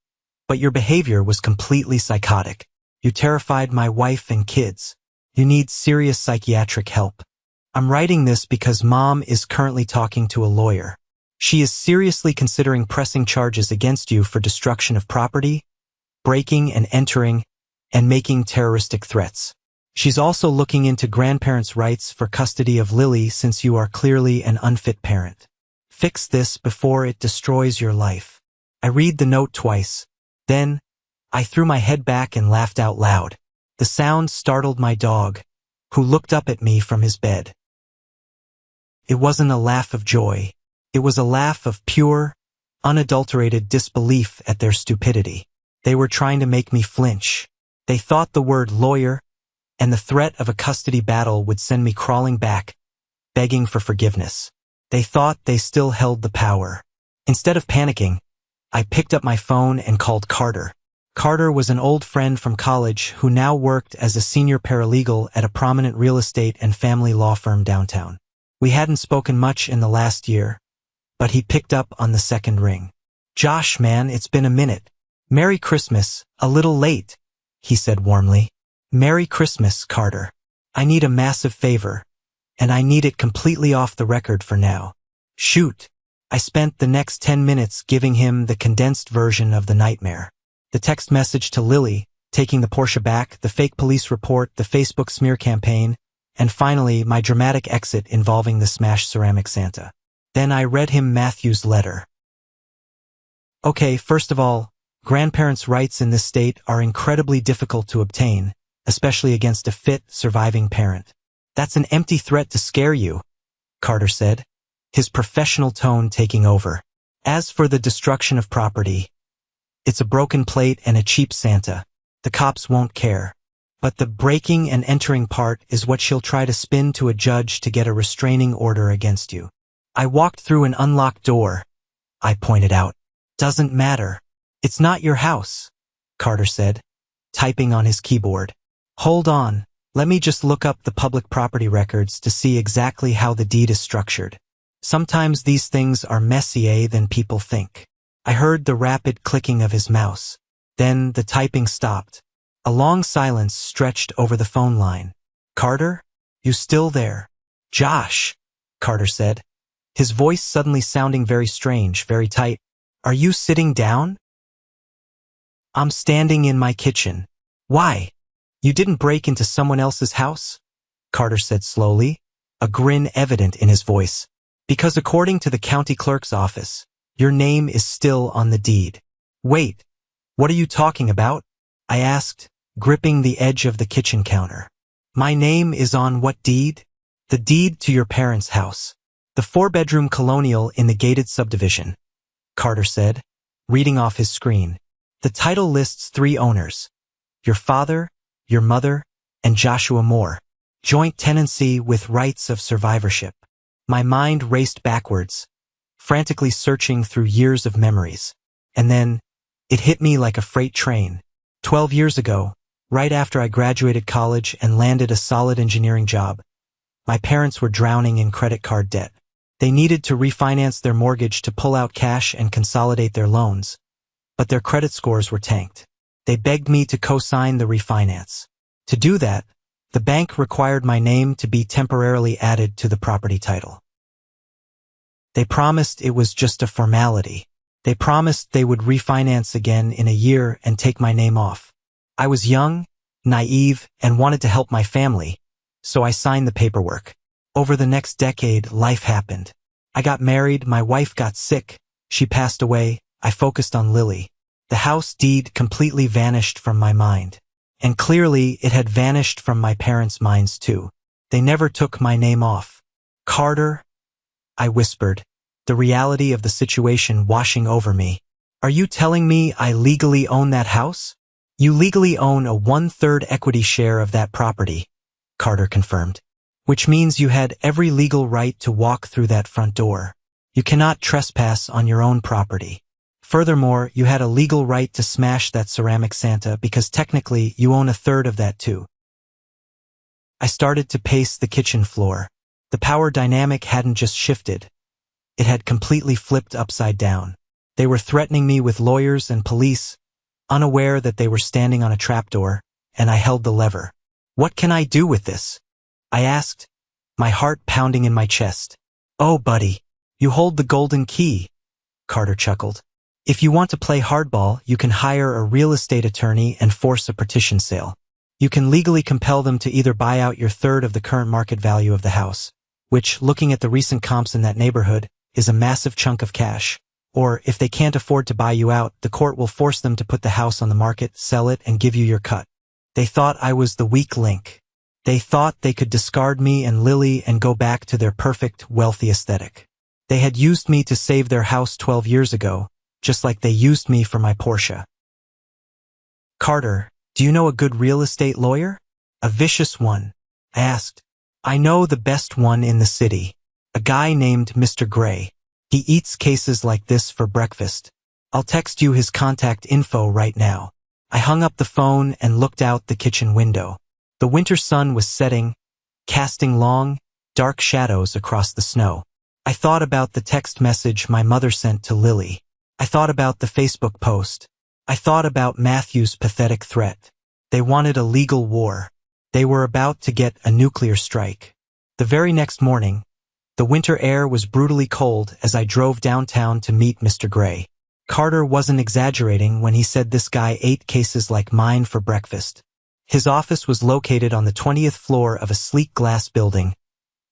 but your behavior was completely psychotic. You terrified my wife and kids. You need serious psychiatric help. I'm writing this because Mom is currently talking to a lawyer. She is seriously considering pressing charges against you for destruction of property, breaking and entering, and making terroristic threats. She's also looking into grandparents' rights for custody of Lily since you are clearly an unfit parent. Fix this before it destroys your life." I read the note twice. Then, I threw my head back and laughed out loud. The sound startled my dog, who looked up at me from his bed. It wasn't a laugh of joy. It was a laugh of pure, unadulterated disbelief at their stupidity. They were trying to make me flinch. They thought the word lawyer and the threat of a custody battle would send me crawling back, begging for forgiveness. They thought they still held the power. Instead of panicking, I picked up my phone and called Carter. Carter was an old friend from college who now worked as a senior paralegal at a prominent real estate and family law firm downtown. We hadn't spoken much in the last year, but he picked up on the second ring. "Josh, man, it's been a minute. Merry Christmas, a little late," he said warmly. "Merry Christmas, Carter. I need a massive favor, and I need it completely off the record for now." "Shoot." I spent the next 10 minutes giving him the condensed version of the nightmare. The text message to Lily, taking the Porsche back, the fake police report, the Facebook smear campaign, and finally my dramatic exit involving the smashed ceramic Santa. Then I read him Matthew's letter. "Okay, first of all, grandparents' rights in this state are incredibly difficult to obtain, especially against a fit, surviving parent. That's an empty threat to scare you," Carter said, his professional tone taking over. "As for the destruction of property, it's a broken plate and a cheap Santa. The cops won't care. But the breaking and entering part is what she'll try to spin to a judge to get a restraining order against you." "I walked through an unlocked door," I pointed out. "Doesn't matter. It's not your house," Carter said, typing on his keyboard. "Hold on, let me just look up the public property records to see exactly how the deed is structured. Sometimes these things are messier than people think." I heard the rapid clicking of his mouse. Then the typing stopped. A long silence stretched over the phone line. "Carter? You still there?" "Josh," Carter said, his voice suddenly sounding very strange, very tight. "Are you sitting down?" "I'm standing in my kitchen." "Why? You didn't break into someone else's house?" Carter said slowly, a grin evident in his voice. "Because according to the county clerk's office, your name is still on the deed." "Wait, what are you talking about?" I asked, gripping the edge of the kitchen counter. "My name is on what deed?" "The deed to your parents' house. The 4-bedroom colonial in the gated subdivision," Carter said, reading off his screen. "The title lists 3 owners. Your father, your mother, and Joshua Moore. Joint tenancy with rights of survivorship." My mind raced backwards, frantically searching through years of memories. And then, it hit me like a freight train. 12 years ago, right after I graduated college and landed a solid engineering job, my parents were drowning in credit card debt. They needed to refinance their mortgage to pull out cash and consolidate their loans, but their credit scores were tanked. They begged me to co-sign the refinance. To do that, the bank required my name to be temporarily added to the property title. They promised it was just a formality. They promised they would refinance again in a year and take my name off. I was young, naive, and wanted to help my family, so I signed the paperwork. Over the next decade, life happened. I got married, my wife got sick, she passed away, I focused on Lily. The house deed completely vanished from my mind. And clearly, it had vanished from my parents' minds too. They never took my name off. "Carter," I whispered, the reality of the situation washing over me. "Are you telling me I legally own that house?" "You legally own a 1/3 equity share of that property," Carter confirmed. "Which means you had every legal right to walk through that front door. You cannot trespass on your own property. Furthermore, you had a legal right to smash that ceramic Santa because technically you own 1/3 of that too." I started to pace the kitchen floor. The power dynamic hadn't just shifted. It had completely flipped upside down. They were threatening me with lawyers and police, unaware that they were standing on a trapdoor, and I held the lever. "What can I do with this?" I asked, my heart pounding in my chest. "Oh, buddy, you hold the golden key," Carter chuckled. "If you want to play hardball, you can hire a real estate attorney and force a partition sale. You can legally compel them to either buy out your 1/3 of the current market value of the house, which, looking at the recent comps in that neighborhood, is a massive chunk of cash. Or, if they can't afford to buy you out, the court will force them to put the house on the market, sell it, and give you your cut." They thought I was the weak link. They thought they could discard me and Lily and go back to their perfect, wealthy aesthetic. They had used me to save their house 12 years ago, just like they used me for my Porsche. "Carter, do you know a good real estate lawyer?" "A vicious one?" I asked. "I know the best one in the city. A guy named Mr. Qley. He eats cases like this for breakfast. I'll text you his contact info right now." I hung up the phone and looked out the kitchen window. The winter sun was setting, casting long, dark shadows across the snow. I thought about the text message my mother sent to Lily. I thought about the Facebook post. I thought about Matthew's pathetic threat. They wanted a legal war. They were about to get a nuclear strike. The very next morning, the winter air was brutally cold as I drove downtown to meet Mr. Qley. Carter wasn't exaggerating when he said this guy ate cases like mine for breakfast. His office was located on the 20th floor of a sleek glass building,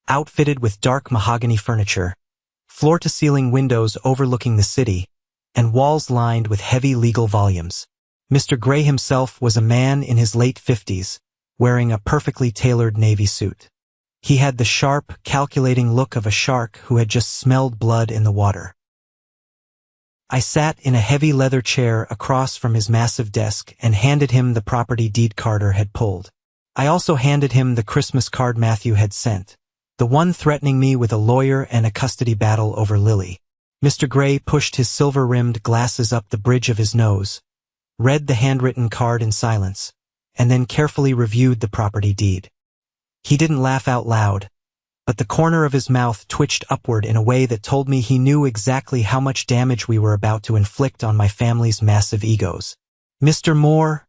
outfitted with dark mahogany furniture, floor-to-ceiling windows overlooking the city, and walls lined with heavy legal volumes. Mr. Qley himself was a man in his late 50s, wearing a perfectly tailored navy suit. He had the sharp, calculating look of a shark who had just smelled blood in the water. I sat in a heavy leather chair across from his massive desk and handed him the property deed Carter had pulled. I also handed him the Christmas card Matthew had sent, the one threatening me with a lawyer and a custody battle over Lily. Mr. Qley pushed his silver-rimmed glasses up the bridge of his nose, read the handwritten card in silence, and then carefully reviewed the property deed. He didn't laugh out loud, but the corner of his mouth twitched upward in a way that told me he knew exactly how much damage we were about to inflict on my family's massive egos. "Mr. Moore,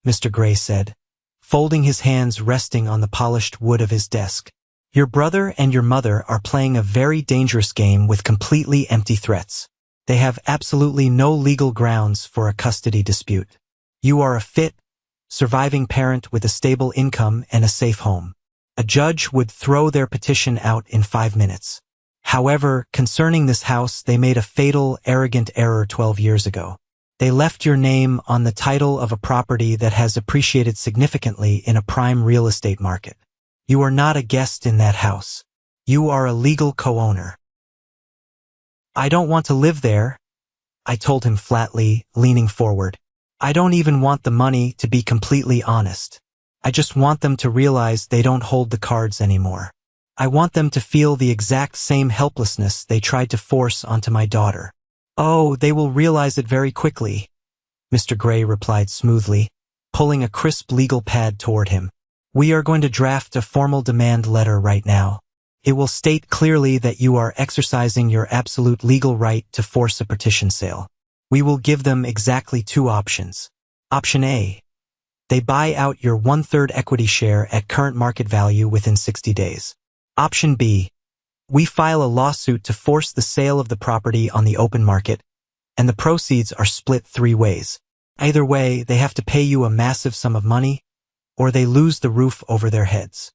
Mr. Gray said, folding his hands resting on the polished wood of his desk. Your brother and your mother are playing a very dangerous game with completely empty threats. They have absolutely no legal grounds for a custody dispute. You are a fit, surviving parent with a stable income and a safe home. A judge would throw their petition out in 5 minutes. However, concerning this house, they made a fatal, arrogant error 12 years ago. They left your name on the title of a property that has appreciated significantly in a prime real estate market. You are not a guest in that house. You are a legal co-owner. I don't want to live there, I told him flatly, leaning forward. I don't even want the money, to be completely honest. I just want them to realize they don't hold the cards anymore. I want them to feel the exact same helplessness they tried to force onto my daughter. Oh, they will realize it very quickly, Mr. Gray replied smoothly, pulling a crisp legal pad toward him. We are going to draft a formal demand letter right now. It will state clearly that you are exercising your absolute legal right to force a partition sale. We will give them exactly 2 options. Option A. They buy out your 1/3 equity share at current market value within 60 days. Option B. We file a lawsuit to force the sale of the property on the open market, and the proceeds are split 3 ways. Either way, they have to pay you a massive sum of money, or they lose the roof over their heads.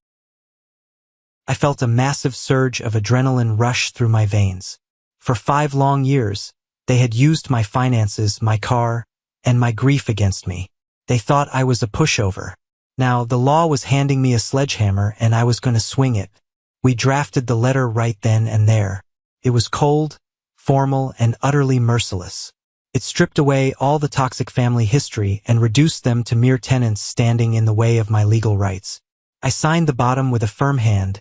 I felt a massive surge of adrenaline rush through my veins. For 5 long years, they had used my finances, my car, and my grief against me. They thought I was a pushover. Now, the law was handing me a sledgehammer and I was going to swing it. We drafted the letter right then and there. It was cold, formal, and utterly merciless. It stripped away all the toxic family history and reduced them to mere tenants standing in the way of my legal rights. I signed the bottom with a firm hand,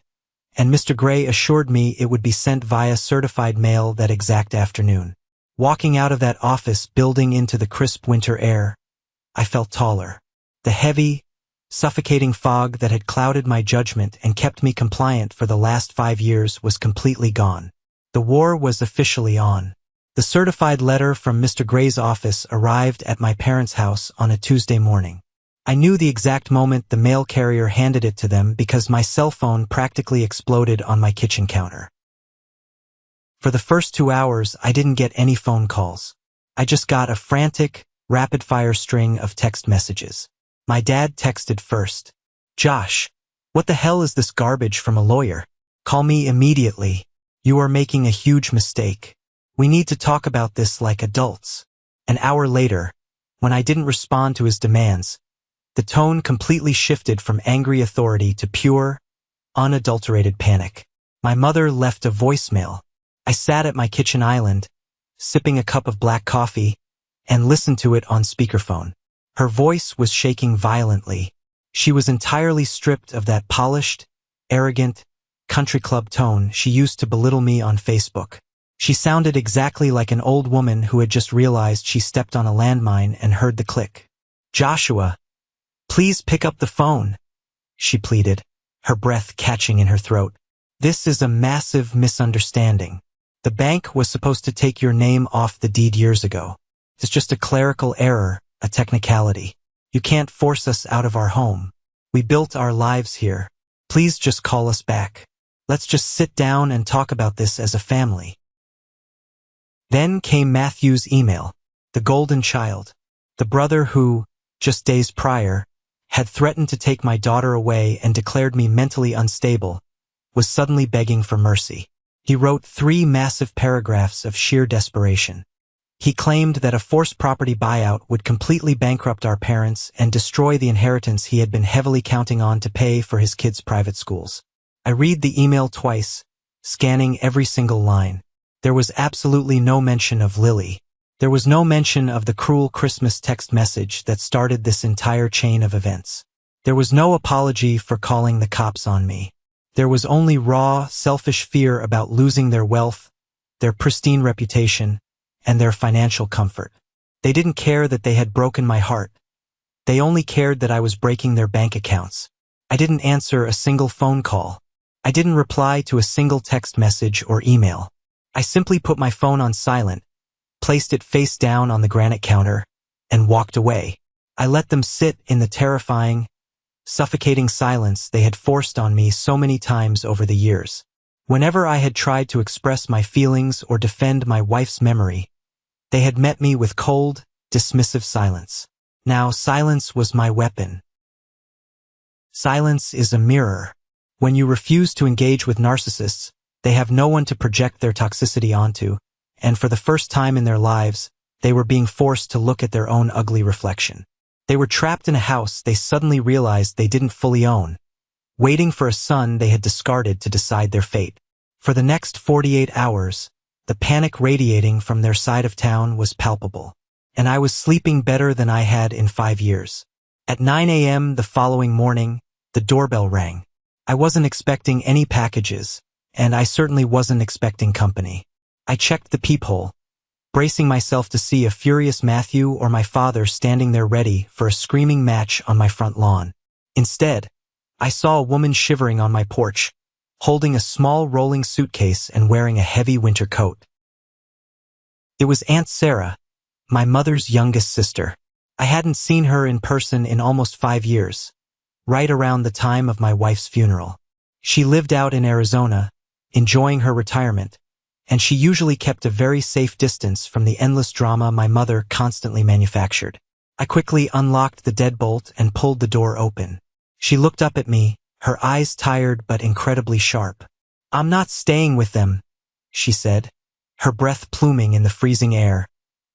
and Mr. Gray assured me it would be sent via certified mail that exact afternoon. Walking out of that office building into the crisp winter air, I felt taller. The heavy, suffocating fog that had clouded my judgment and kept me compliant for the last 5 years was completely gone. The war was officially on. The certified letter from Mr. Gray's office arrived at my parents' house on a Tuesday morning. I knew the exact moment the mail carrier handed it to them because my cell phone practically exploded on my kitchen counter. For the first 2 hours, I didn't get any phone calls. I just got a frantic, rapid-fire string of text messages. My dad texted first. Josh, what the hell is this garbage from a lawyer? Call me immediately. You are making a huge mistake. We need to talk about this like adults. An hour later, when I didn't respond to his demands, the tone completely shifted from angry authority to pure, unadulterated panic. My mother left a voicemail. I sat at my kitchen island, sipping a cup of black coffee, and listened to it on speakerphone. Her voice was shaking violently. She was entirely stripped of that polished, arrogant, country club tone she used to belittle me on Facebook. She sounded exactly like an old woman who had just realized she stepped on a landmine and heard the click. Joshua, please pick up the phone, she pleaded, her breath catching in her throat. This is a massive misunderstanding. The bank was supposed to take your name off the deed years ago. It's just a clerical error, a technicality. You can't force us out of our home. We built our lives here. Please just call us back. Let's just sit down and talk about this as a family. Then came Matthew's email, the golden child. The brother who, just days prior, had threatened to take my daughter away and declared me mentally unstable, was suddenly begging for mercy. He wrote 3 massive paragraphs of sheer desperation. He claimed that a forced property buyout would completely bankrupt our parents and destroy the inheritance he had been heavily counting on to pay for his kids' private schools. I read the email twice, scanning every single line. There was absolutely no mention of Lily. There was no mention of the cruel Christmas text message that started this entire chain of events. There was no apology for calling the cops on me. There was only raw, selfish fear about losing their wealth, their pristine reputation, and their financial comfort. They didn't care that they had broken my heart. They only cared that I was breaking their bank accounts. I didn't answer a single phone call. I didn't reply to a single text message or email. I simply put my phone on silent, placed it face down on the granite counter, and walked away. I let them sit in the terrifying, suffocating silence they had forced on me so many times over the years. Whenever I had tried to express my feelings or defend my wife's memory, they had met me with cold, dismissive silence. Now silence was my weapon. Silence is a mirror. When you refuse to engage with narcissists, they have no one to project their toxicity onto, and for the first time in their lives, they were being forced to look at their own ugly reflection. They were trapped in a house they suddenly realized they didn't fully own, waiting for a son they had discarded to decide their fate. For the next 48 hours, the panic radiating from their side of town was palpable, and I was sleeping better than I had in 5 years. At 9 a.m. the following morning, the doorbell rang. I wasn't expecting any packages, and I certainly wasn't expecting company. I checked the peephole, bracing myself to see a furious Matthew or my father standing there ready for a screaming match on my front lawn. Instead, I saw a woman shivering on my porch, holding a small rolling suitcase and wearing a heavy winter coat. It was Aunt Sarah, my mother's youngest sister. I hadn't seen her in person in almost 5 years, right around the time of my wife's funeral. She lived out in Arizona, enjoying her retirement, and she usually kept a very safe distance from the endless drama my mother constantly manufactured. I quickly unlocked the deadbolt and pulled the door open. She looked up at me, her eyes tired but incredibly sharp. "I'm not staying with them," she said, her breath pluming in the freezing air.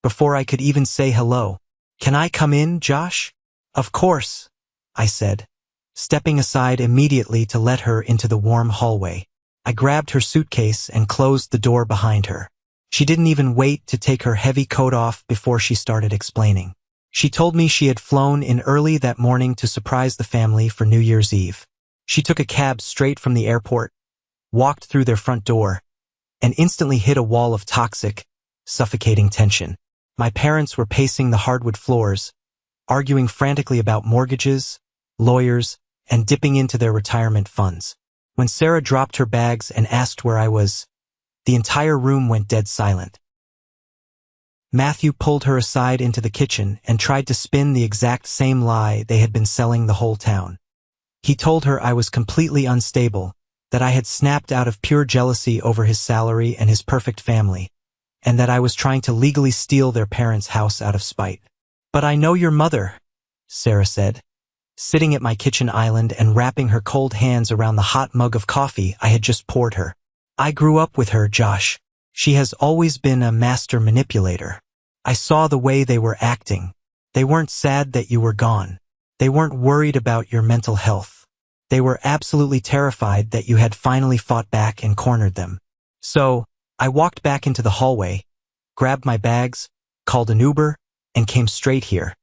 Before I could even say hello, "Can I come in, Josh?" "Of course," I said, stepping aside immediately to let her into the warm hallway. I grabbed her suitcase and closed the door behind her. She didn't even wait to take her heavy coat off before she started explaining. She told me she had flown in early that morning to surprise the family for New Year's Eve. She took a cab straight from the airport, walked through their front door, and instantly hit a wall of toxic, suffocating tension. My parents were pacing the hardwood floors, arguing frantically about mortgages, lawyers, and dipping into their retirement funds. When Sarah dropped her bags and asked where I was, the entire room went dead silent. Matthew pulled her aside into the kitchen and tried to spin the exact same lie they had been selling the whole town. He told her I was completely unstable, that I had snapped out of pure jealousy over his salary and his perfect family, and that I was trying to legally steal their parents' house out of spite. "But I know your mother," Sarah said, sitting at my kitchen island and wrapping her cold hands around the hot mug of coffee I had just poured her. "I grew up with her, Josh. She has always been a master manipulator. I saw the way they were acting. They weren't sad that you were gone. They weren't worried about your mental health. They were absolutely terrified that you had finally fought back and cornered them. So, I walked back into the hallway, grabbed my bags, called an Uber, and came straight here."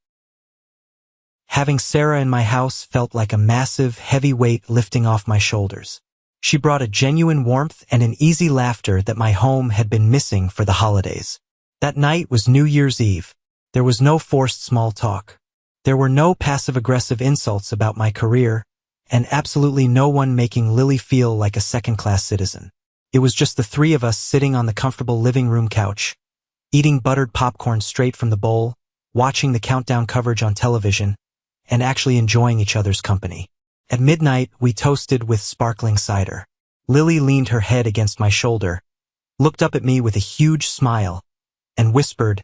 Having Sarah in my house felt like a massive, heavy weight lifting off my shoulders. She brought a genuine warmth and an easy laughter that my home had been missing for the holidays. That night was New Year's Eve. There was no forced small talk. There were no passive-aggressive insults about my career, and absolutely no one making Lily feel like a second-class citizen. It was just the three of us sitting on the comfortable living room couch, eating buttered popcorn straight from the bowl, watching the countdown coverage on television, and actually enjoying each other's company. At midnight, we toasted with sparkling cider. Lily leaned her head against my shoulder, looked up at me with a huge smile, and whispered,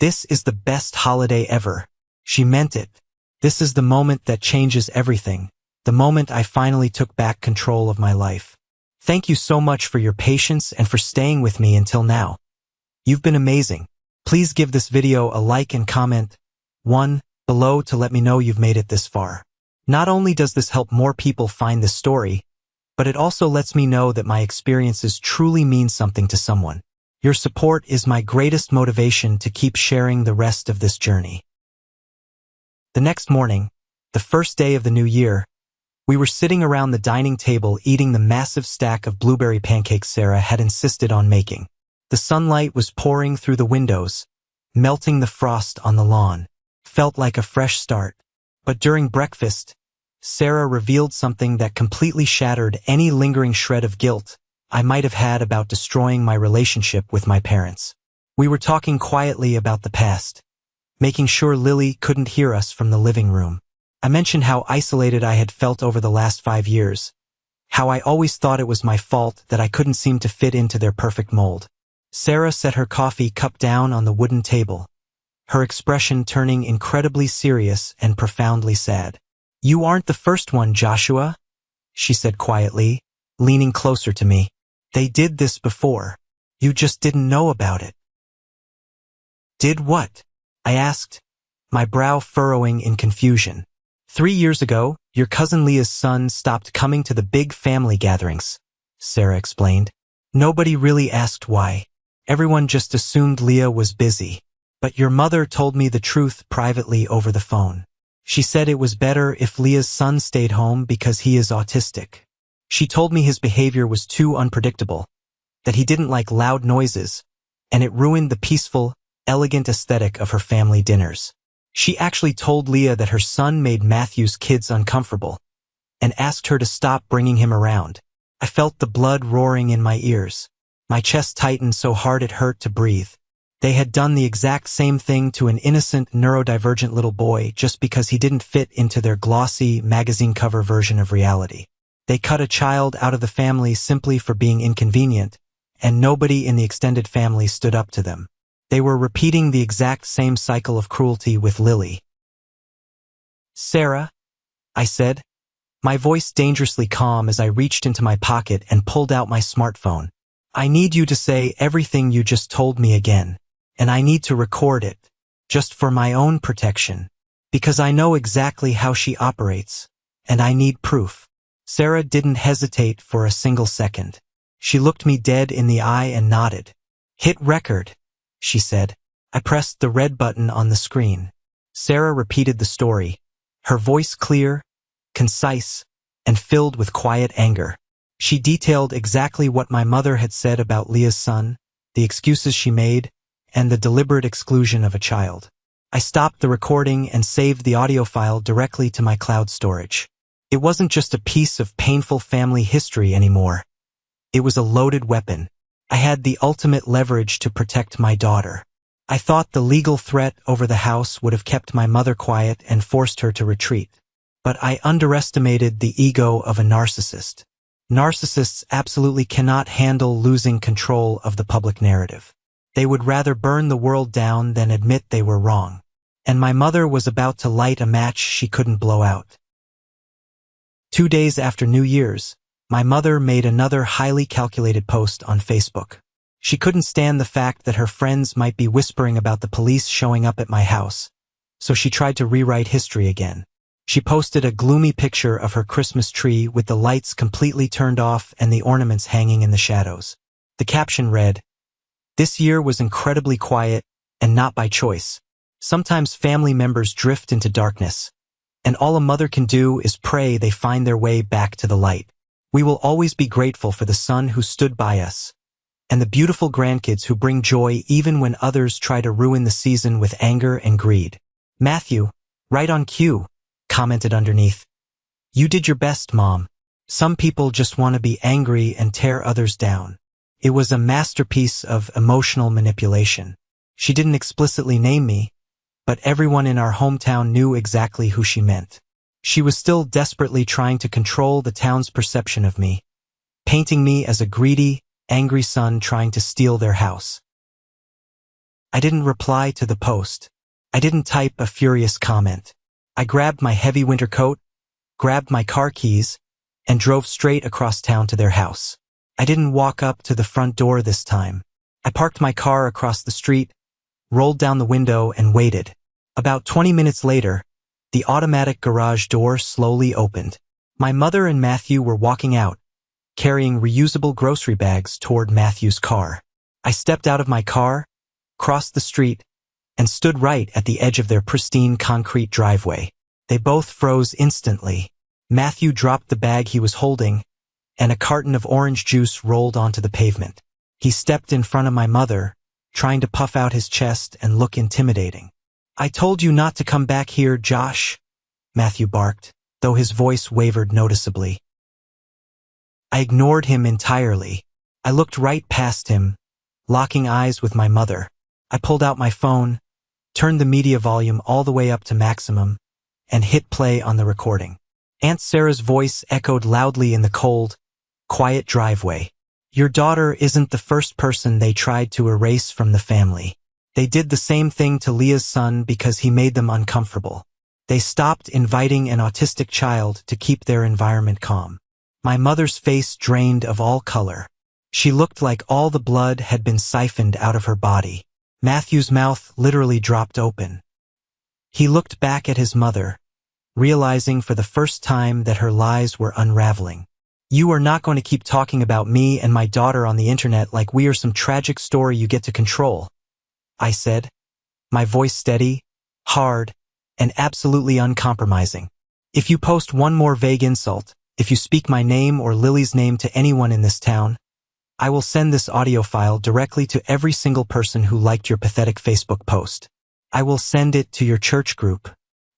"This is the best holiday ever." She meant it. This is the moment that changes everything, the moment I finally took back control of my life. Thank you so much for your patience and for staying with me until now. You've been amazing. Please give this video a like and comment, one, below to let me know you've made it this far. Not only does this help more people find this story, but it also lets me know that my experiences truly mean something to someone. Your support is my greatest motivation to keep sharing the rest of this journey. The next morning, the first day of the new year, we were sitting around the dining table eating the massive stack of blueberry pancakes Sarah had insisted on making. The sunlight was pouring through the windows, melting the frost on the lawn. Felt like a fresh start. But during breakfast, Sarah revealed something that completely shattered any lingering shred of guilt I might have had about destroying my relationship with my parents. We were talking quietly about the past, making sure Lily couldn't hear us from the living room. I mentioned how isolated I had felt over the last 5 years, how I always thought it was my fault that I couldn't seem to fit into their perfect mold. Sarah set her coffee cup down on the wooden table, her expression turning incredibly serious and profoundly sad. "You aren't the first one, Joshua," she said quietly, leaning closer to me. "They did this before. You just didn't know about it." "Did what?" I asked, my brow furrowing in confusion. 3 years ago, your cousin Leah's son stopped coming to the big family gatherings," Sarah explained. "Nobody really asked why. Everyone just assumed Leah was busy. But your mother told me the truth privately over the phone. She said it was better if Leah's son stayed home because he is autistic. She told me his behavior was too unpredictable, that he didn't like loud noises, and it ruined the peaceful, elegant aesthetic of her family dinners. She actually told Leah that her son made Matthew's kids uncomfortable, and asked her to stop bringing him around. I felt the blood roaring in my ears. My chest tightened so hard it hurt to breathe. They had done the exact same thing to an innocent, neurodivergent little boy just because he didn't fit into their glossy, magazine cover version of reality. They cut a child out of the family simply for being inconvenient, and nobody in the extended family stood up to them. They were repeating the exact same cycle of cruelty with Lily. "Sarah," I said, my voice dangerously calm as I reached into my pocket and pulled out my smartphone. "I need you to say everything you just told me again, and I need to record it, just for my own protection, because I know exactly how she operates, and I need proof." Sarah didn't hesitate for a single second. She looked me dead in the eye and nodded. "Hit record," she said. I pressed the red button on the screen. Sarah repeated the story, her voice clear, concise, and filled with quiet anger. She detailed exactly what my mother had said about Leah's son, the excuses she made, and the deliberate exclusion of a child. I stopped the recording and saved the audio file directly to my cloud storage. It wasn't just a piece of painful family history anymore. It was a loaded weapon. I had the ultimate leverage to protect my daughter. I thought the legal threat over the house would have kept my mother quiet and forced her to retreat. But I underestimated the ego of a narcissist. Narcissists absolutely cannot handle losing control of the public narrative. They would rather burn the world down than admit they were wrong. And my mother was about to light a match she couldn't blow out. 2 days after New Year's, my mother made another highly calculated post on Facebook. She couldn't stand the fact that her friends might be whispering about the police showing up at my house, so she tried to rewrite history again. She posted a gloomy picture of her Christmas tree with the lights completely turned off and the ornaments hanging in the shadows. The caption read, "This year was incredibly quiet, and not by choice. Sometimes family members drift into darkness, and all a mother can do is pray they find their way back to the light. We will always be grateful for the son who stood by us, and the beautiful grandkids who bring joy even when others try to ruin the season with anger and greed." Matthew, right on cue, commented underneath, "You did your best, Mom. Some people just want to be angry and tear others down." It was a masterpiece of emotional manipulation. She didn't explicitly name me, but everyone in our hometown knew exactly who she meant. She was still desperately trying to control the town's perception of me, painting me as a greedy, angry son trying to steal their house. I didn't reply to the post. I didn't type a furious comment. I grabbed my heavy winter coat, grabbed my car keys, and drove straight across town to their house. I didn't walk up to the front door this time. I parked my car across the street, rolled down the window, and waited. About 20 minutes later, the automatic garage door slowly opened. My mother and Matthew were walking out, carrying reusable grocery bags toward Matthew's car. I stepped out of my car, crossed the street, and stood right at the edge of their pristine concrete driveway. They both froze instantly. Matthew dropped the bag he was holding, and a carton of orange juice rolled onto the pavement. He stepped in front of my mother, trying to puff out his chest and look intimidating. "I told you not to come back here, Josh," Matthew barked, though his voice wavered noticeably. I ignored him entirely. I looked right past him, locking eyes with my mother. I pulled out my phone, turned the media volume all the way up to maximum, and hit play on the recording. Aunt Sarah's voice echoed loudly in the cold, quiet driveway. Your daughter isn't the first person they tried to erase from the family. They did the same thing to Leah's son because he made them uncomfortable. They stopped inviting an autistic child to keep their environment calm. My mother's face drained of all color. She looked like all the blood had been siphoned out of her body. Matthew's mouth literally dropped open. He looked back at his mother, realizing for the first time that her lies were unraveling. You are not going to keep talking about me and my daughter on the internet like we are some tragic story you get to control, I said, my voice steady, hard, and absolutely uncompromising. If you post one more vague insult, if you speak my name or Lily's name to anyone in this town, I will send this audio file directly to every single person who liked your pathetic Facebook post. I will send it to your church group.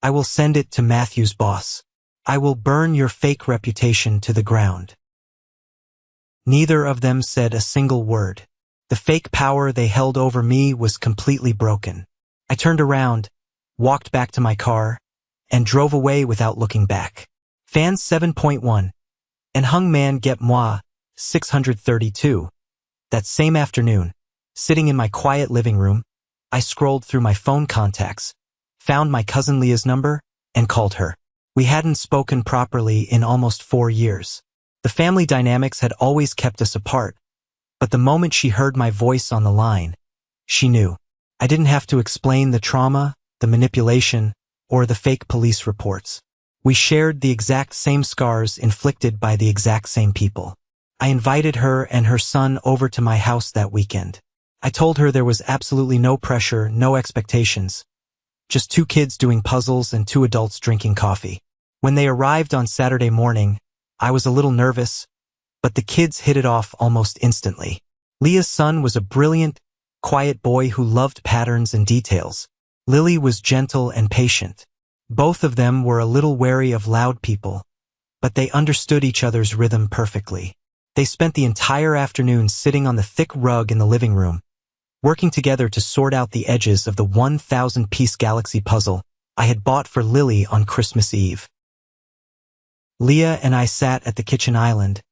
I will send it to Matthew's boss. I will burn your fake reputation to the ground. Neither of them said a single word. The fake power they held over me was completely broken. I turned around, walked back to my car, and drove away without looking back. Fans 7.1 and Hung Man Get Moi 632. That same afternoon, sitting in my quiet living room, I scrolled through my phone contacts, found my cousin Leah's number, and called her. We hadn't spoken properly in almost 4 years. The family dynamics had always kept us apart, but the moment she heard my voice on the line, she knew. I didn't have to explain the trauma, the manipulation, or the fake police reports. We shared the exact same scars inflicted by the exact same people. I invited her and her son over to my house that weekend. I told her there was absolutely no pressure, no expectations. Just 2 kids doing puzzles and 2 adults drinking coffee. When they arrived on Saturday morning, I was a little nervous, but the kids hit it off almost instantly. Leah's son was a brilliant, quiet boy who loved patterns and details. Lily was gentle and patient. Both of them were a little wary of loud people, but they understood each other's rhythm perfectly. They spent the entire afternoon sitting on the thick rug in the living room, working together to sort out the edges of the 1,000-piece galaxy puzzle I had bought for Lily on Christmas Eve. Leah and I sat at the kitchen island,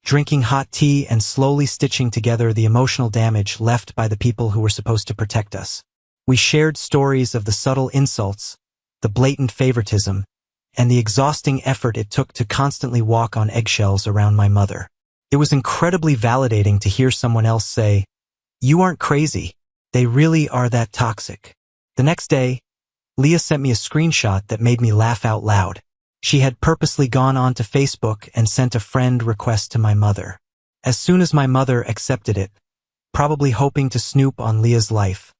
drinking hot tea and slowly stitching together the emotional damage left by the people who were supposed to protect us. We shared stories of the subtle insults, the blatant favoritism, and the exhausting effort it took to constantly walk on eggshells around my mother. It was incredibly validating to hear someone else say, "You aren't crazy. They really are that toxic." The next day, Leah sent me a screenshot that made me laugh out loud. She had purposely gone onto Facebook and sent a friend request to my mother. As soon as my mother accepted it, probably hoping to snoop on Leah's life,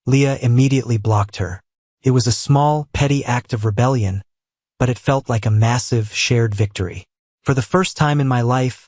Leah immediately blocked her. It was a small, petty act of rebellion, but it felt like a massive, shared victory. For the first time in my life,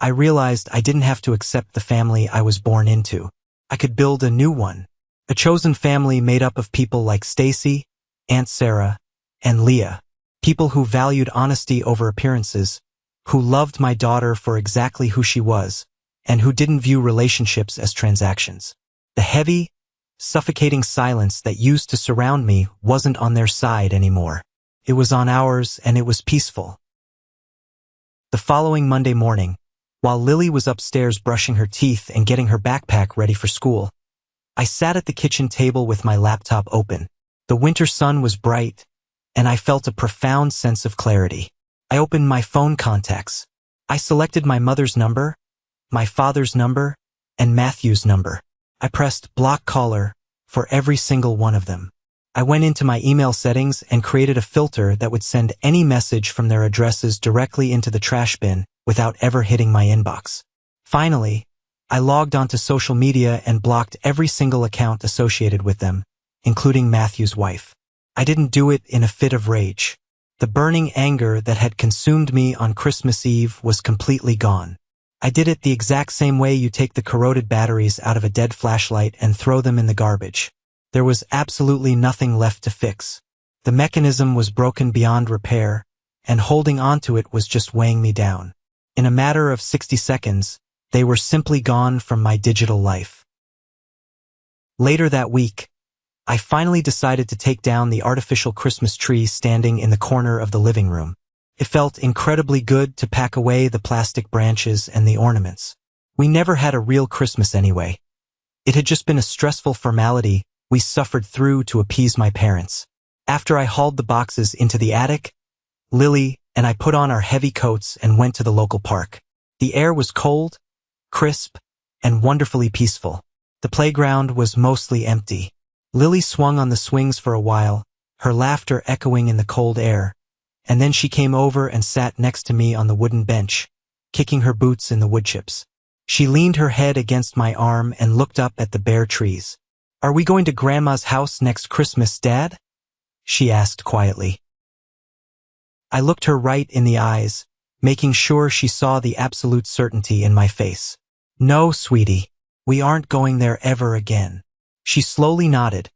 I realized I didn't have to accept the family I was born into. I could build a new one, a chosen family made up of people like Stacy, Aunt Sarah, and Leah. People who valued honesty over appearances, who loved my daughter for exactly who she was, and who didn't view relationships as transactions. The heavy, suffocating silence that used to surround me wasn't on their side anymore. It was on ours, and it was peaceful. The following Monday morning, while Lily was upstairs brushing her teeth and getting her backpack ready for school, I sat at the kitchen table with my laptop open. The winter sun was bright, and I felt a profound sense of clarity. I opened my phone contacts. I selected my mother's number, my father's number, and Matthew's number. I pressed block caller for every single one of them. I went into my email settings and created a filter that would send any message from their addresses directly into the trash bin without ever hitting my inbox. Finally, I logged onto social media and blocked every single account associated with them, including Matthew's wife. I didn't do it in a fit of rage. The burning anger that had consumed me on Christmas Eve was completely gone. I did it the exact same way you take the corroded batteries out of a dead flashlight and throw them in the garbage. There was absolutely nothing left to fix. The mechanism was broken beyond repair, and holding onto it was just weighing me down. In a matter of 60 seconds, they were simply gone from my digital life. Later that week, I finally decided to take down the artificial Christmas tree standing in the corner of the living room. It felt incredibly good to pack away the plastic branches and the ornaments. We never had a real Christmas anyway. It had just been a stressful formality we suffered through to appease my parents. After I hauled the boxes into the attic, Lily and I put on our heavy coats and went to the local park. The air was cold, crisp, and wonderfully peaceful. The playground was mostly empty. Lily swung on the swings for a while, her laughter echoing in the cold air, and then she came over and sat next to me on the wooden bench, kicking her boots in the wood chips. She leaned her head against my arm and looked up at the bare trees. "Are we going to Grandma's house next Christmas, Dad?" she asked quietly. I looked her right in the eyes, making sure she saw the absolute certainty in my face. "No, sweetie, we aren't going there ever again." She slowly nodded,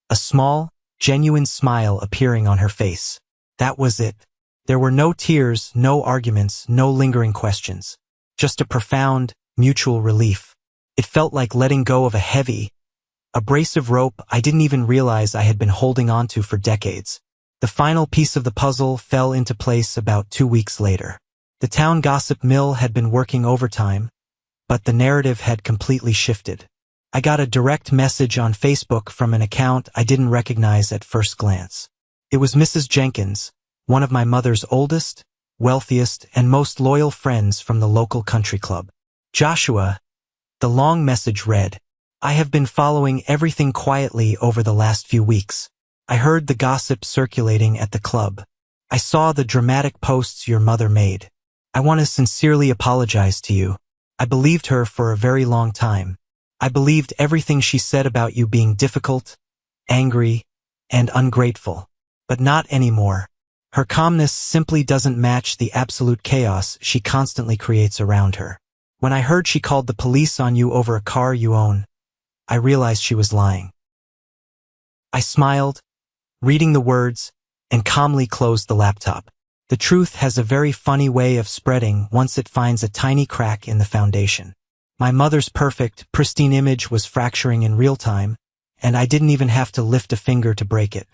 a small, genuine smile appearing on her face. That was it. There were no tears, no arguments, no lingering questions. Just a profound, mutual relief. It felt like letting go of a heavy, abrasive rope I didn't even realize I had been holding onto for decades. The final piece of the puzzle fell into place about 2 weeks later. The town gossip mill had been working overtime, but the narrative had completely shifted. I got a direct message on Facebook from an account I didn't recognize at first glance. It was Mrs. Jenkins, one of my mother's oldest, wealthiest, and most loyal friends from the local country club. "Joshua," the long message read, "I have been following everything quietly over the last few weeks. I heard the gossip circulating at the club. I saw the dramatic posts your mother made. I want to sincerely apologize to you. I believed her for a very long time. I believed everything she said about you being difficult, angry, and ungrateful. But not anymore. Her calmness simply doesn't match the absolute chaos she constantly creates around her. When I heard she called the police on you over a car you own, I realized she was lying." I smiled, reading the words, and calmly closed the laptop. The truth has a very funny way of spreading once it finds a tiny crack in the foundation. My mother's perfect, pristine image was fracturing in real time, and I didn't even have to lift a finger to break it.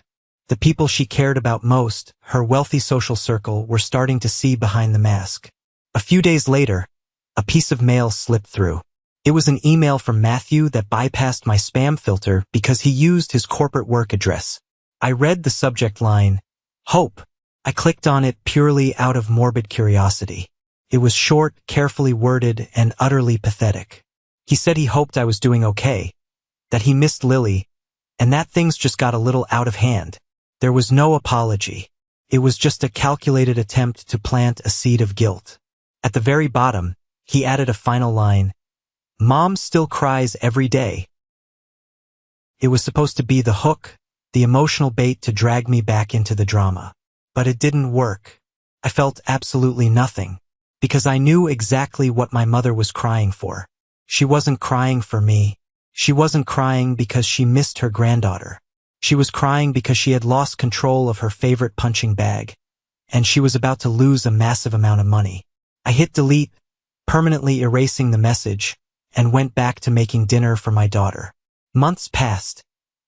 The people she cared about most, her wealthy social circle, were starting to see behind the mask. A few days later, a piece of mail slipped through. It was an email from Matthew that bypassed my spam filter because he used his corporate work address. I read the subject line, "Hope." I clicked on it purely out of morbid curiosity. It was short, carefully worded, and utterly pathetic. He said he hoped I was doing okay, that he missed Lily, and that things just got a little out of hand. There was no apology. It was just a calculated attempt to plant a seed of guilt. At the very bottom, he added a final line, "Mom still cries every day." It was supposed to be the hook, the emotional bait to drag me back into the drama. But it didn't work. I felt absolutely nothing, because I knew exactly what my mother was crying for. She wasn't crying for me. She wasn't crying because she missed her granddaughter. She was crying because she had lost control of her favorite punching bag, and she was about to lose a massive amount of money. I hit delete, permanently erasing the message, and went back to making dinner for my daughter. Months passed,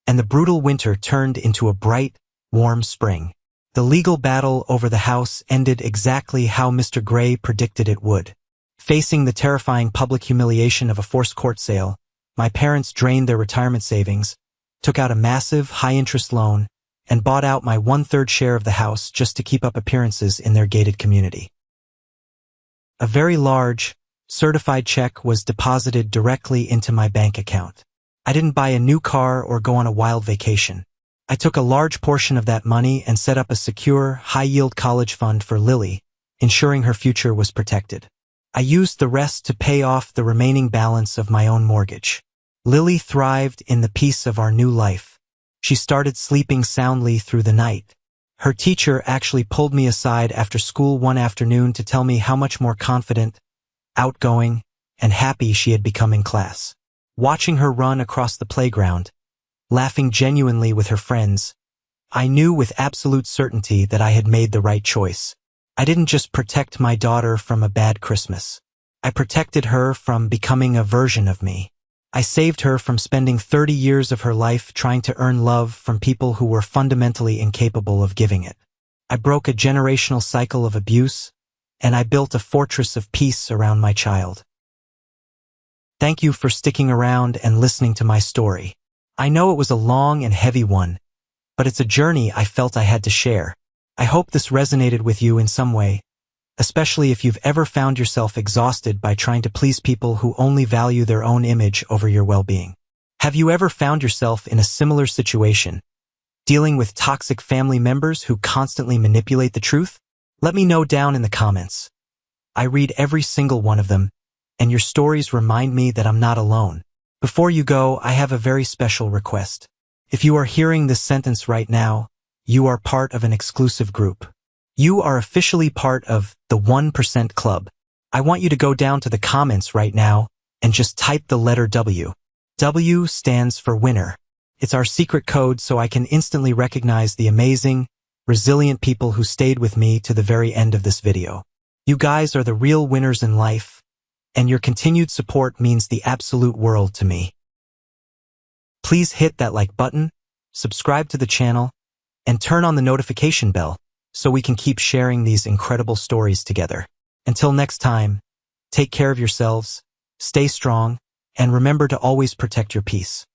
and the brutal winter turned into a bright, warm spring. The legal battle over the house ended exactly how Mr. Gray predicted it would. Facing the terrifying public humiliation of a forced court sale, my parents drained their retirement savings, took out a massive, high-interest loan, and bought out my 1/3 share of the house just to keep up appearances in their gated community. A very large, certified check was deposited directly into my bank account. I didn't buy a new car or go on a wild vacation. I took a large portion of that money and set up a secure, high-yield college fund for Lily, ensuring her future was protected. I used the rest to pay off the remaining balance of my own mortgage. Lily thrived in the peace of our new life. She started sleeping soundly through the night. Her teacher actually pulled me aside after school one afternoon to tell me how much more confident, outgoing, and happy she had become in class. Watching her run across the playground, laughing genuinely with her friends, I knew with absolute certainty that I had made the right choice. I didn't just protect my daughter from a bad Christmas. I protected her from becoming a version of me. I saved her from spending 30 years of her life trying to earn love from people who were fundamentally incapable of giving it. I broke a generational cycle of abuse, and I built a fortress of peace around my child. Thank you for sticking around and listening to my story. I know it was a long and heavy one, but it's a journey I felt I had to share. I hope this resonated with you in some way, especially if you've ever found yourself exhausted by trying to please people who only value their own image over your well-being. Have you ever found yourself in a similar situation, dealing with toxic family members who constantly manipulate the truth? Let me know down in the comments. I read every single one of them, and your stories remind me that I'm not alone. Before you go, I have a very special request. If you are hearing this sentence right now, you are part of an exclusive group. You are officially part of the 1% Club. I want you to go down to the comments right now and just type the letter W. W stands for winner. It's our secret code so I can instantly recognize the amazing, resilient people who stayed with me to the very end of this video. You guys are the real winners in life, and your continued support means the absolute world to me. Please hit that like button, subscribe to the channel, and turn on the notification bell so we can keep sharing these incredible stories together. Until next time, take care of yourselves, stay strong, and remember to always protect your peace.